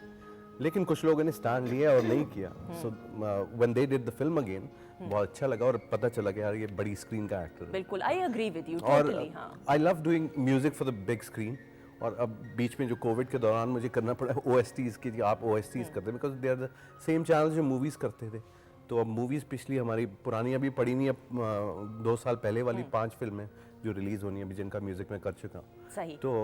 लेकिन कुछ लोगों ने स्टैंड लिया और नहीं किया। So when they did the film again, बहुत अच्छा लगा और पता चला कि यार ये बड़ी स्क्रीन का एक्टर है। बिल्कुल, आई एग्री विद यू और टोटली। हाँ, I love doing music for the big screen. और अब बीच में जो कोविड के दौरान मुझे करना पड़ा OSTs की, आप OSTs करते हैं because they are the same channel जो मूवीज़ करते थे। तो अब मूवीज़ पिछली हमारी पुरानी अभी पड़ी नहीं, अब 2 साल पहले वाली 5 फिल्में जो रिलीज़ होनी है अभी, जिनका म्यूज़िक मैं कर चुका हूँ। सही। तो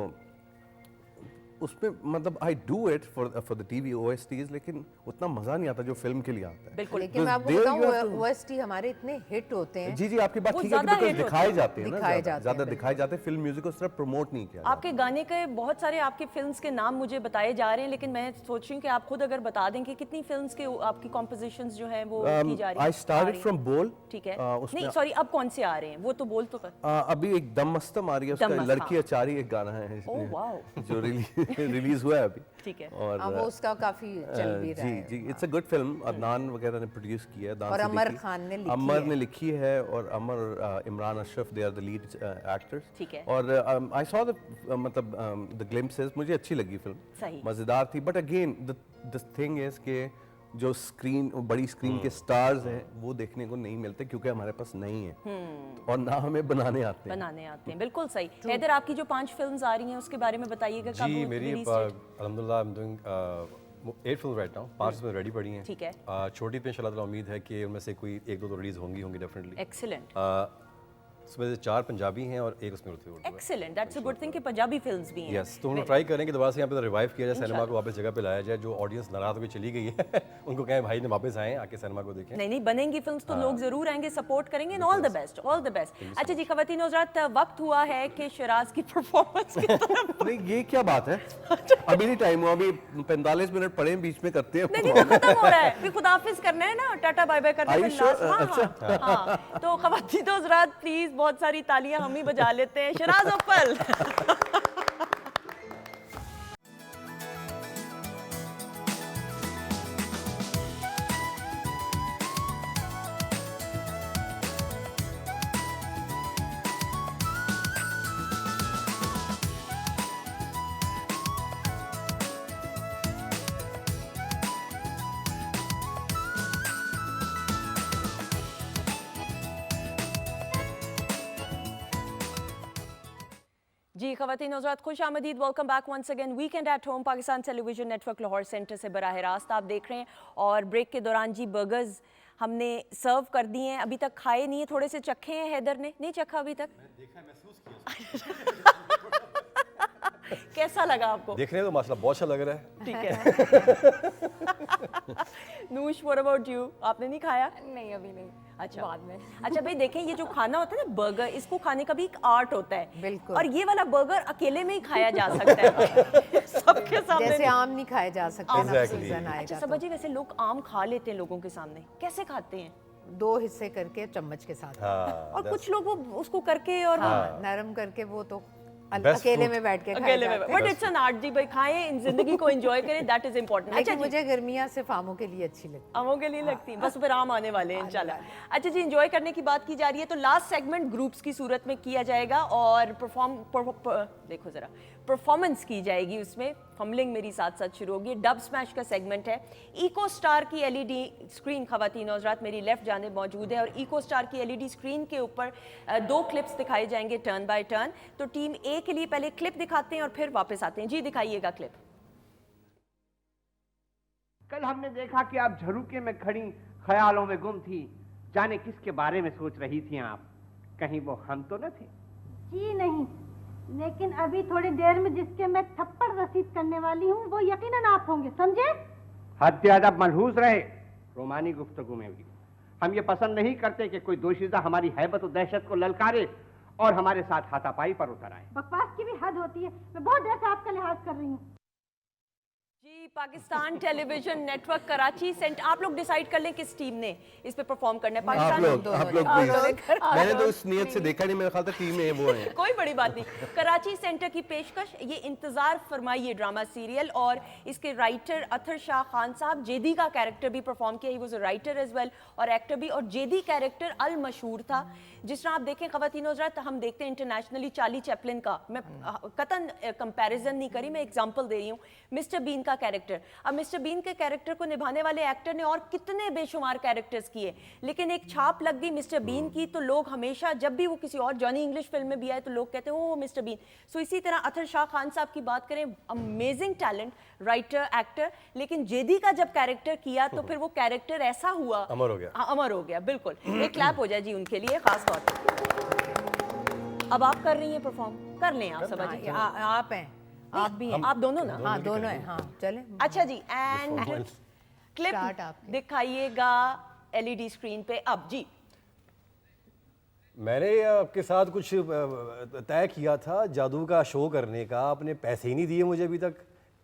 उसमें मतलब I do it for the TV OSTs, लेकिन उतना मज़ा नहीं आता जो फिल्म के लिए आता है। बिल्कुल। लेकिन मैं आपको There you have बताऊं to- OST हमारे इतने हिट होते हैं। जी जी, आपकी बात वो ठीक है कि ज़्यादा बिकॉज hit दिखाए होते जाते हैं ना, दिखाए जाते हैं, ज़्यादा बिल्कुल। दिखाए जाते हैं। फिल्म म्यूजिक को उस तरह प्रमोट नहीं किया जाता। आपके गाने के बहुत सारे आपके फिल्म्स के नाम मुझे बताए जा रहे हैं, लेकिन मैं सोच रही हूँ कि आप खुद अगर बता दें कि कितनी फिल्म्स के आपकी कॉम्पोजिशंस जो हैं वो की जा रही आई हैं। स्टार्टेड फ्रॉम बोल। ठीक है। उसमें नहीं सॉरी, अब कौन से आ रहे हैं वो तो बोल तो कर। अभी एक दम मस्तम आ रही है, उसका दम मस्त, लड़की हाँ। अचारी एक गाना है ओह वाओ, जो रिलीज हुआ है अभी। ठीक है। और वो उसका काफी चल भी रहा जी है। जी, it's a good film. Adnan वगैरह ने प्रोड्यूस किया है, दान और अमर सिद्दीकी। खान ने लिखी अमर है। ने लिखी है और Amar Imran Ashraf, they are the lead actors. ठीक है। और आई सॉ द मतलब द ग्लिम्पसेस, मुझे अच्छी लगी फिल्म, सही। मजेदार थी। But again the thing is के जो स्क्रीन, बड़ी स्क्रीन के स्टार्स हैं वो देखने को नहीं मिलते क्योंकि हमारे पास नहीं है और ना हमें बनाने आते हैं। बनाने आते हैं। बिल्कुल सही। हैदर, आपकी जो 5 फिल्म्स आ रही हैं उसके बारे में बताइएगा। कब जी मेरी release date? अल्हम्दुलिल्लाह I am doing 8 film right now, 5 इसमें रेडी पड़ी हैं। ठीक है। छोटी पे इंशाल्लाह ताला उम्मीद है कि उनमें से कोई 1-2 तो रिलीज होंगी डेफिनेटली। एक्सीलेंट, उसमें से 4 पंजाबी हैं और 1 उसमें उर्दू है। Excellent, that's a good thing कि पंजाबी फिल्म्स भी हैं। यस, तो हम ट्राई करें कि दोबारा से यहाँ पे रिवाइव किया जाए, सिनेमा को वापस जगह पे लाया जाए। जो ऑडियंस नाराज होकर चली गई है उनको कहें भाई ने वापस आए, आके सिनेमा को देखें। नहीं नहीं, बनेंगी फिल्म्स तो लोग जरूर आएंगे, सपोर्ट करेंगे। And all the best, all the best. अच्छा जी खवातीन हज़रात, वक्त हुआ है कि शिराज की परफॉर्मेंस की तरफ। नहीं ये क्या बात है, अभी नहीं टाइम हुआ, अभी 45 मिनट पड़े हैं, बीच में करते हैं। नहीं तो खत्म हो रहा है, फिर खुदाफिज करना है ना, टाटा बाय बाय करना Are है you last। sure? हाँ, हाँ, हाँ। तो खवातीन हज़रात प्लीज बहुत सारी तालियां हम ही बजा लेते हैं। शिराज अव्वल। जी खवातीन हज़रात, खुश आमदीद, welcome back once again. Weekend at home Pakistan television network Lahore centre से बराह रास्त आप देख रहे हैं। और ब्रेक के दौरान जी बर्गर्स हमने सर्व कर दिए हैं, अभी तक खाए नहीं है, थोड़े से चखे हैं। हैदर ने नहीं चखा अभी तक? कैसा लगा आपको? देखने तो माशाल्लाह बहुत अच्छा लग रहा है। ठीक है। नूश, व्हाट अबाउट यू? आपने नहीं खाया? नहीं अभी नहीं, अच्छा बाद में। अच्छा भाई देखें, ये जो खाना होता है ना बर्गर, इसको खाने का भी एक आर्ट होता है। बिल्कुल। और ये वाला बर्गर अकेले में ही खाया जा सकता है। सबके सामने जैसे नहीं। आम नहीं खाए जा सकते ना, Exactly. सीजन अच्छा आएगा सबा जी, वैसे लोग आम खा लेते हैं लोगों के सामने, कैसे खाते हैं? 2 हिस्से करके चम्मच के साथ हाँ, और कुछ लोग वो उसको करके और हाँ, नरम करके वो तो Best अकेले fruit. में बैठ के खाए अकेले में, जाते बट हैं। इट्स एन आर्ट जी भाई, खाएं इन जिंदगी को एंजॉय करें, दैट इज इंपॉर्टेंट। अच्छा लेकिन जी, मुझे गर्मियाँ सिर्फ आमों के लिए अच्छी लगती आमों के लिए लगती है, बस फिर आम आने वाले हैं इंशाल्लाह। अच्छा जी, एंजॉय करने की बात की जा रही है तो लास्ट सेगमेंट ग्रुप्स की सूरत में किया जाएगा और देखो जरा परफॉर्मेंस की जाएगी उसमें। फम्बलिंग मेरी साथ साथ शुरू होगी। डब स्मैश का सेगमेंट है। इको स्टार की एलईडी स्क्रीन खवातीन हज़रात मेरी लेफ्ट जानिब मौजूद है और इको स्टार की एलईडी स्क्रीन के ऊपर 2 क्लिप्स दिखाए जाएंगे टर्न बाय टर्न। तो टीम ए के लिए पहले क्लिप दिखाते हैं और फिर वापस आते हैं। जी दिखाइएगा क्लिप। कल हमने देखा कि आप झरोखे में खड़ी ख्यालों में गुम थी, जाने किसके बारे में सोच रही थी आप, कहीं वो हम तो न थे? जी नहीं, लेकिन अभी थोड़ी देर में जिसके मैं थप्पड़ रसीद करने वाली हूँ वो यकीनन आप होंगे, समझे? हद अदब मलहूज रहे रोमानी गुफ्तगू में भी। हम ये पसंद नहीं करते कि कोई दोशीज़ा हमारी हैबत और दहशत को ललकारे और हमारे साथ हाथापाई पर उतर आए। बकवास की भी हद होती है। मैं बहुत देर से आपका लिहाज कर रही हूँ। जी Pakistan television network Karachi centre, आप लोग डिसाइड कर लें किस टीम ने इस पे परफॉर्म करना है। आप पाकिस्तान लोग प्लीज, मैंने तो इस नियत से देखा नहीं, मेरा ख्याल था टीम ए वो है। कोई बड़ी बात नहीं। कराची सेंटर की पेशकश ये इंतजार फरमाइए ड्रामा सीरियल और इसके राइटर अतर शाह खान साहब जेदी का कैरेक्टर भी परफॉर्म किया। He was a writer as well और एक्टर भी। और जेदी कैरेक्टर अल मशहूर था। जिस तरह आप देखें ख़वातीन हज़रात, हम देखते हैं इंटरनेशनली चार्ली चैपलिन का, मैं कतन कंपैरिजन नहीं करी, मैं एग्जांपल दे रही हूँ, मिस्टर बीन का कैरेक्टर। अब मिस्टर बीन के कैरेक्टर को निभाने वाले एक्टर ने और कितने बेशुमार कैरेक्टर्स किए, लेकिन एक छाप लग गई मिस्टर बीन की, तो लोग हमेशा जब भी वो किसी और जॉनी इंग्लिश फिल्म में भी आए तो लोग कहते हैं वो मिस्टर बीन। सो इसी तरह अतर शाह खान साहब की बात करें, अमेजिंग टैलेंट, राइटर, एक्टर, लेकिन जेदी का जब कैरेक्टर किया तो फिर वो कैरेक्टर ऐसा हुआ, अमर हो गया। हाँ, अमर हो गया, बिल्कुल। एक क्लैप हो जाए जी उनके लिए खास तौर पर। अब आप कर रही हैं परफॉर्म, कर लें आप सब। आप हैं, आप भी हैं। आप दोनों ना? हाँ दोनों हैं, हाँ चलें। अच्छा जी, एंड क्लिप Start आपकी। दिखाइएगा एलईडी स्क्रीन पे अब जी। मैंने आपके साथ कुछ तय किया था जादू का शो करने का, आपने पैसे ही नहीं दिए मुझे अभी तक।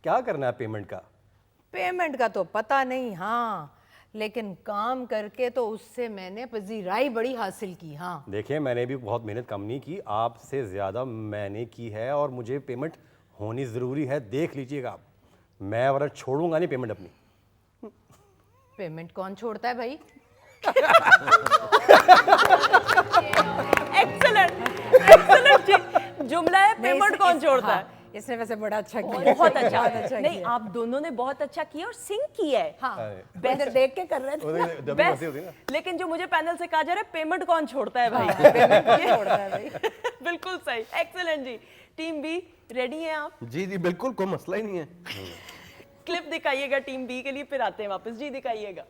क्या करना है पेमेंट का? पेमेंट का तो पता नहीं, हाँ, लेकिन काम करके तो उससे मैंने पजीराई बड़ी हासिल की। हाँ देखिए, मैंने भी बहुत मेहनत कम नहीं की, आपसे ज़्यादा मैंने की है और मुझे पेमेंट होनी ज़रूरी है। देख लीजिएगा आप, मैं वरना छोड़ूंगा नहीं पेमेंट अपनी। पेमेंट कौन छोड़ता है भाई? एक्सीलेंट जी, जुमला है पेमेंट कौन छोड़ता है। हाँ, इसने वैसे बड़ा अच्छा किया, बहुत अच्छा, नहीं किया। आप दोनों ने बहुत अच्छा किया और सिंक किया है। हाँ Best। इधर देख के कर रहे थे ना। डबिंग होती होती ना। लेकिन जो मुझे पैनल से कहा जा रहा है पेमेंट कौन छोड़ता है भाई, पेमेंट कौन छोड़ता है भाई? बिल्कुल सही, एक्सीलेंट जी। टीम बी रेडी हैं आप? जी जी बिल्कुल, कोई मसला ही नहीं है। क्लिप दिखाइएगा टीम बी के लिए, फिर आते हैं वापस। जी दिखाइएगा।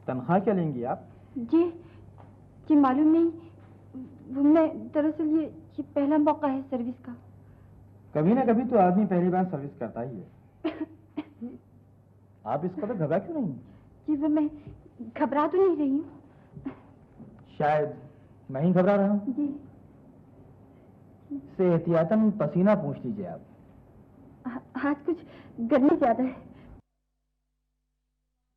तनख्वाह क्या लेंगी आप? जी मालूम नहीं, मैं दरअसल ये पहला मौका है सर्विस का। कभी ना कभी तो आदमी पहली बार सर्विस करता ही है। आप इस कदर घबरा क्यों नहीं? जी वो मैं घबरा तो नहीं रही हूँ। शायद मैं ही घबरा रहा हूँ। जी से एहतियातन पसीना पूछ लीजिए आप। आज कुछ गर्मी ज्यादा है।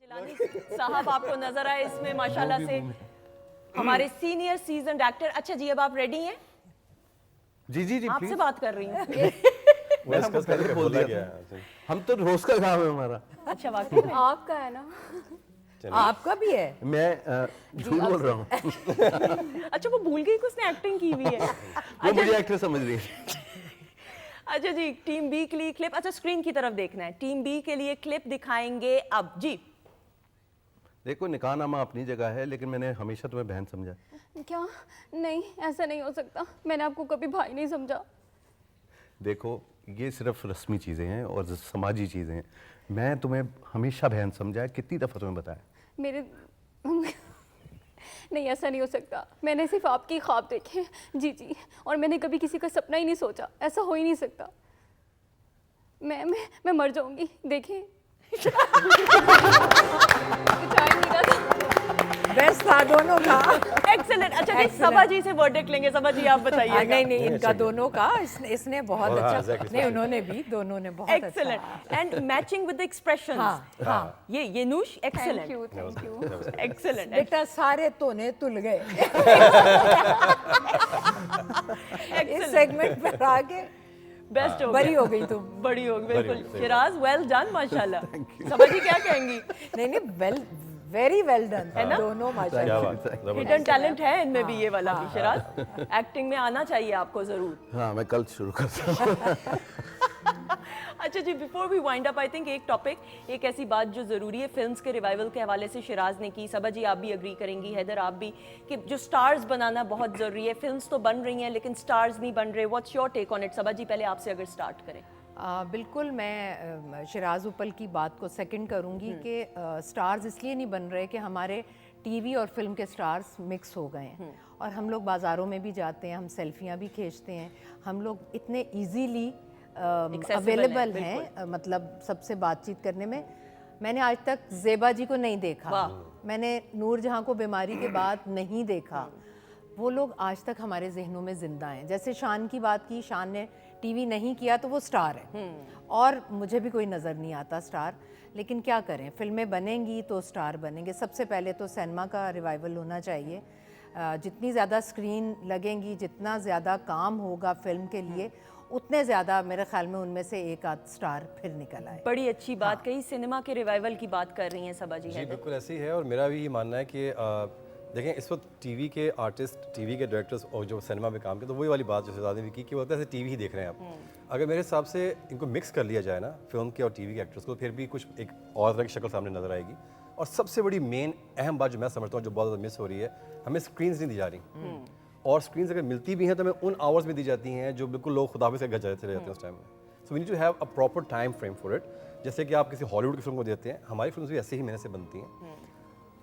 जिलानी साहब आपको नजर आए इसमें माशाल्लाह से हमारे सीनियर सीजन एक्टर। अच्छा जी, अब आप रेडी हैं? जी जी जी आपसे प्लीज। बात कर रही हूँ। मैं आपको पहले बोल दिया था। हम तो रोज का काम है हमारा। अच्छा वाकई में? आपका है ना? आपका भी है? मैं झूठ बोल रहा हूँ। अच्छा वो भूल गई कि उसने एक्टिंग की हुई है। वो मुझे एक्टर समझ रही है। अच्छा जी, टीम बी के लिए क्लिप, अच्छा स्क्रीन की तरफ देखना है। टीम बी के लिए क्लिप दिखाएंगे अब जी। देखो, निकाहनामा अपनी जगह है, लेकिन मैंने हमेशा तुम्हें बहन समझा। क्या? नहीं, ऐसा नहीं हो सकता। मैंने आपको कभी भाई नहीं समझा। देखो, ये सिर्फ रस्मी चीज़ें हैं और समाजी चीज़ें हैं। मैं तुम्हें हमेशा बहन समझा है, कितनी दफ़ा तुम्हें बताया। मेरे नहीं, ऐसा नहीं हो सकता। मैंने सिर्फ आपकी ख्वाब देखे जी जी, और मैंने कभी किसी का सपना ही नहीं सोचा। ऐसा हो ही नहीं सकता। मैं मर जाऊंगी। देखें बेस्ट था दोनों का। एक्सेलेंट। अच्छा जी, सबा जी से वर्डिक्ट लेंगे। सबा जी आप बताइए। नहीं इनका दोनों का, इसने बहुत हाँ, अच्छा, exactly. नहीं उन्होंने भी, दोनों ने बहुत अच्छा। Excellent and matching with expressions. हाँ ये Noosh thank excellent you, thank you. Excellent. बेटा सारे तोने तुल गए इस सेगमेंट पर आके बेस्ट हो बड़ी गया। हो गई तुम। बड़ी हो गई, बिल्कुल। सही शिराज वेल डन माशाल्लाह। सबा जी क्या कहेंगी? नहीं वेल, वेरी वेल डन है ना? दोनों क्या माशाल्लाह। बात है, जबरदस्त। हिडन टैलेंट है इनमें भी ये वाला भी। शिराज, एक्टिंग में आना चाहिए आपको जरूर। हाँ, मैं कल शुरू करता हूँ। अच्छा जी, before we wind up, I think एक टॉपिक, एक ऐसी बात जो ज़रूरी है फिल्म्स के रिवाइवल के हवाले से शिराज ने की, सबा जी आप भी अग्री करेंगी, हैदर आप भी, कि जो स्टार्स बनाना बहुत ज़रूरी है। फिल्म्स तो बन रही हैं लेकिन स्टार्स नहीं बन रहे। What's your take on it? Saba ji पहले आपसे अगर स्टार्ट करें। बिल्कुल, मैं शिराज उपल की बात को सेकंड करूंगी कि स्टार्स इसलिए नहीं बन रहे कि हमारे टीवी और फिल्म के स्टार्स मिक्स हो गए हैं। और हम लोग बाज़ारों में भी जाते हैं, हम सेल्फियाँ भी खींचते हैं, हम लोग इतने ईजीली अवेलेबल हैं, मतलब सबसे बातचीत करने में। मैंने आज तक ज़ेबा जी को नहीं देखा, मैंने नूरजहां को बीमारी के बाद नहीं देखा। वो लोग आज तक हमारे जहनों में ज़िंदा हैं। जैसे शान की बात की, शान ने टीवी नहीं किया तो वो स्टार है, और मुझे भी कोई नज़र नहीं आता स्टार। लेकिन क्या करें, फिल्में बनेंगी तो स्टार बनेंगे। सबसे पहले तो सिनेमा का रिवाइवल होना चाहिए। जितनी ज़्यादा स्क्रीन लगेंगी, जितना ज़्यादा काम होगा फिल्म के लिए, उतने ज़्यादा मेरे ख्याल में उनमें से एक आध स्टार फिर निकल आए। बड़ी अच्छी बात कही। सिनेमा के रिवाइवल की बात कर रही हैं सबा जी। जी हैदर? बिल्कुल ऐसे ही है। और मेरा भी ये मानना है कि देखें, इस वक्त टीवी के आर्टिस्ट, टीवी के डायरेक्टर्स और जो सिनेमा में काम करते, तो वही वाली बात जो शहजाद ने भी की कि वो ऐसे टीवी ही देख रहे हैं आप। अगर मेरे हिसाब से इनको मिक्स कर लिया जाए ना, फिल्म के और टीवी के एक्टर्स को, फिर भी कुछ एक और तरह की शक्ल सामने नजर आएगी। और सबसे बड़ी मेन अहम बात जो मैं समझता हूँ, जो बहुत ज़्यादा मिस हो रही है, हमें स्क्रीन्स नहीं दी जा रही। और स्क्रीन्स अगर मिलती भी हैं तो हमें उन आवर्स में दी जाती हैं जो बिल्कुल लोग खुदा से घर चले जाते हैं उस टाइम में। So we need to have a proper time frame for it. जैसे कि आप किसी हॉलीवुड की फिल्म को देते हैं, हमारी फिल्म भी ऐसे ही मेहनत से बनती हैं।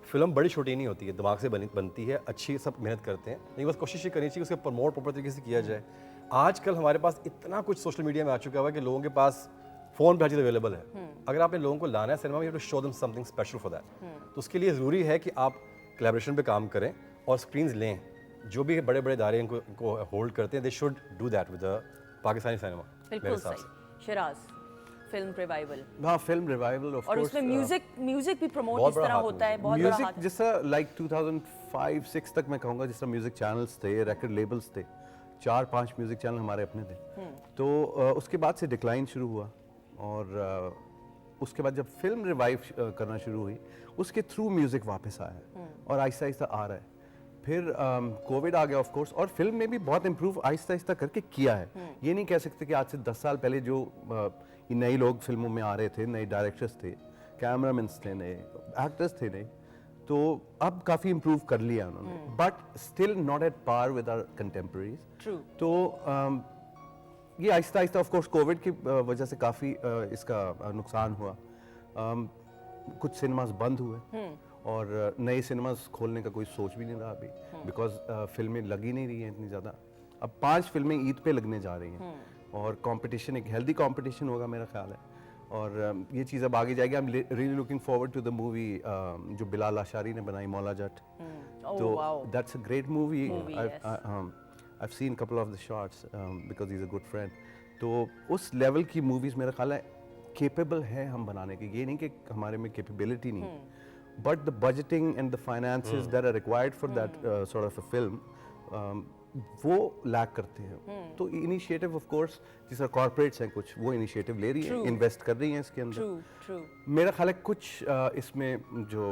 फिल्म बड़ी छोटी नहीं होती है, दिमाग से बनती है, अच्छी सब मेहनत करते हैं, लेकिन बस कोशिश ये करनी चाहिए उसके प्रमोट प्रॉपर तरीके से किया जाए। आजकल हमारे पास इतना कुछ सोशल मीडिया में आ चुका हुआ है कि लोगों के पास फ़ोन पर हर चीज़ अवेलेबल है। अगर आपने लोगों को लाना है सिनेमा में, you have to show them something special for that. तो उसके लिए ज़रूरी है कि आप कोलैबोरेशन पे काम करें और स्क्रीन्स लें। जो भी बड़े बड़े इदारे इनको होल्ड करते हैं, they should do that with the Pakistani cinema. बिल्कुल सही। Siraj, film revival. हाँ, फिल्म रिवाइवल ऑफ और कोर्स। उसमें म्यूजिक भी प्रमोट बहुत इस बड़ा तरह हाथ होता है, बहुत बड़ा म्यूजिक हाथ। जिस तरह लाइक 2005-6 तक मैं कहूँगा, जिस तरह म्यूजिक चैनल्स थे, रिकॉर्ड लेबल्स थे, 4-5 म्यूजिक चैनल हमारे अपने थे। तो उसके बाद से डिक्लाइन शुरू हुआ, और उसके बाद जब फिल्म रिवाइव करना शुरू हुई, उसके थ्रू म्यूजिक वापस आया और आहिस्ता आहिस्ता आ रहा है। फिर कोविड आ गया ऑफ कोर्स, और फिल्म में भी बहुत इम्प्रूव आहिस्ता आहिस्ता करके किया है। ये नहीं कह सकते कि आज से 10 साल पहले जो नए लोग फिल्मों में आ रहे थे, नए डायरेक्टर्स थे, कैमरामैन थे नए, एक्टर्स थे नए, तो अब काफ़ी इम्प्रूव कर लिया उन्होंने, but still not at par with our contemporaries. True. तो ये Aahista Aahista of course Covid की वजह से काफ़ी इसका नुकसान हुआ। कुछ सिनेमास बंद हुए और नए सिनेमास खोलने का कोई सोच भी नहीं रहा अभी, बिकॉज फिल्में लगी नहीं रही हैं इतनी ज़्यादा। अब 5 फिल्में ईद पे लगने जा रही हैं, और कंपटीशन एक हेल्दी कंपटीशन होगा मेरा ख्याल है, और ये चीज़ अब आगे जाएगी। I am really looking forward to the movie जो बिलाल आशारी ने बनाई, मौला जट। तो that's a great movie. I've seen a couple of the shots because he's a good friend. तो उस लेवल की मूवीज़ मेरा ख्याल है केपेबल है हम बनाने के। ये नहीं कि हमारे में कैपेबिलिटी नहीं, but the budgeting and the finances that are required for that sort of a film, वो लैक करते हैं। तो इनिशिएटिव ऑफ कोर्स जिस तरह कॉर्पोरेट्स हैं कुछ, वो इनिशिएटिव ले रही हैं, इन्वेस्ट कर रही हैं इसके अंदर। ट्रू। मेरा ख्याल है कुछ इसमें जो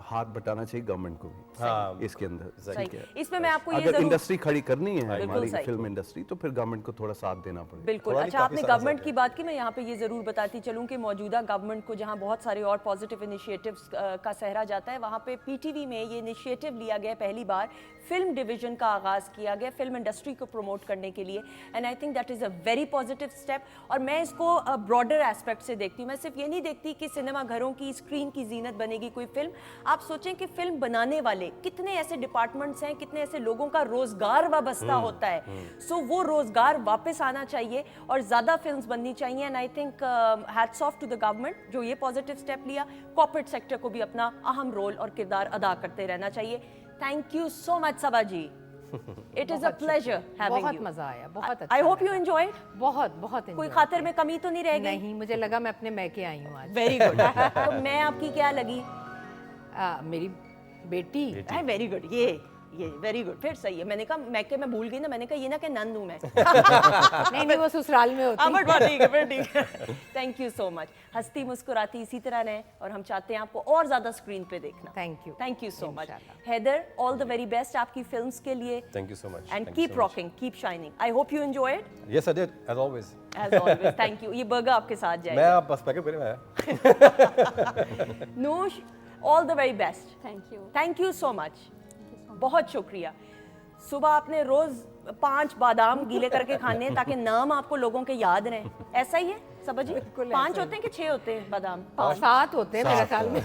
हाथ बटाना चाहिए गवर्नमेंट को भी इसके अंदर। सही। इसमें मैं आपको ये अगर जरूर इंडस्ट्री खड़ी करनी है हमारी सही। फिल्म इंडस्ट्री, तो फिर गवर्नमेंट को थोड़ा साथ देना पड़ेगा। बिल्कुल। अच्छा, आपने गवर्नमेंट की बात की, मैं यहाँ पे ये ज़रूर बताती चलूँ कि मौजूदा गवर्नमेंट को जहाँ बहुत सारे और पॉजिटिव इनिशिएटिव्स का सहरा जाता है, वहाँ पे पीटीवी में ये इनिशिएटिव लिया गया, पहली बार फिल्म डिवीज़न का आगाज़ किया गया फिल्म इंडस्ट्री को प्रमोट करने के लिए, and I think that is a very positive step. और मैं इसको ब्रॉडर एस्पेक्ट से देखती हूँ। मैं सिर्फ ये नहीं देखती कि सिनेमा घरों की स्क्रीन की जीनत बनेगी कोई फिल्म। आप सोचें कि फिल्म बनाने वाले कितने ऐसे डिपार्टमेंट्स हैं, कितने ऐसे लोगों का रोजगार वाबस्ता होता है। सो वो रोजगार वापस आना चाहिए और ज़्यादा फिल्म्स बननी चाहिए। And I think hats off to the government जो ये पॉजिटिव स्टेप लिया। कॉर्पोरेट सेक्टर को भी अपना अहम रोल और किरदार अदा करते रहना चाहिए। Thank you so much Saba ji, it is a pleasure having बहुत यू। मजा आया, बहुत अच्छा आई होप यू लगा। एंजॉयड। बहुत बहुत कोई enjoy खातिर किया। में कमी तो नहीं रह गई? नहीं, मुझे लगा मैं अपने मैके आई हूँ आज। Very good. तो मैं आपकी क्या लगी? मेरी बेटी वेरी गुड। ये वेरी गुड, फिर सही है। मैंने कहा मैके मैं भूल गई ना, मैंने कहा ये ना कि नंद हूँ मैं। नहीं वो ससुराल में होती बट बात ठीक है, फिर ठीक है। Thank you so much. हंसती मुस्कुराती इसी तरह रहें और हम चाहते हैं आपको और ज्यादा स्क्रीन पे देखना। Thank you so much. Haider, all the very best आपकी फिल्म्स के लिए। Thank you so much and keep rocking, keep shining. I hope you enjoyed. Yes I did as always. As always. Thank you. ये burger आपके साथ जाएगा। मैं आप बस पैकअप करने आया। Noosh, all the very best. Thank you. Thank you so much, बहुत शुक्रिया। सुबह आपने रोज 5 बादाम गीले करके खाने हैं ताकि नाम आपको लोगों के याद रहें। ऐसा ही है सबा जी? 5 होते हैं कि 6 होते हैं बादाम? 7 होते हैं मेरे ख्याल में।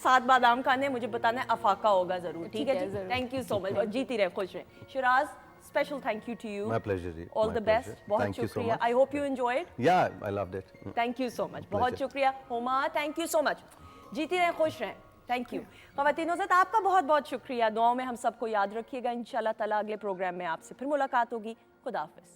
7 बादाम खाने, मुझे बताना है अफाका होगा जरूर। ठीक है जी, थैंक यू सो मच और जीती रहे, खुश रहे। Shiraz, special thank you to you. My pleasure जी। All the My best, pleasure. बहुत Thank you so शुक्रिया। much. I hope you enjoyed. Yeah, I loved it. Thank you so much, बहुत शुक्रिया। Huma, thank you so much. जीती रहें, खुश रहें। Thank you. ख़वातीन हज़रात, आपका बहुत बहुत शुक्रिया। दुआओं में हम सबको याद रखिएगा। इंशाल्लाह ताला अगले प्रोग्राम में आपसे फिर मुलाकात होगी। खुदा हाफ़िज़।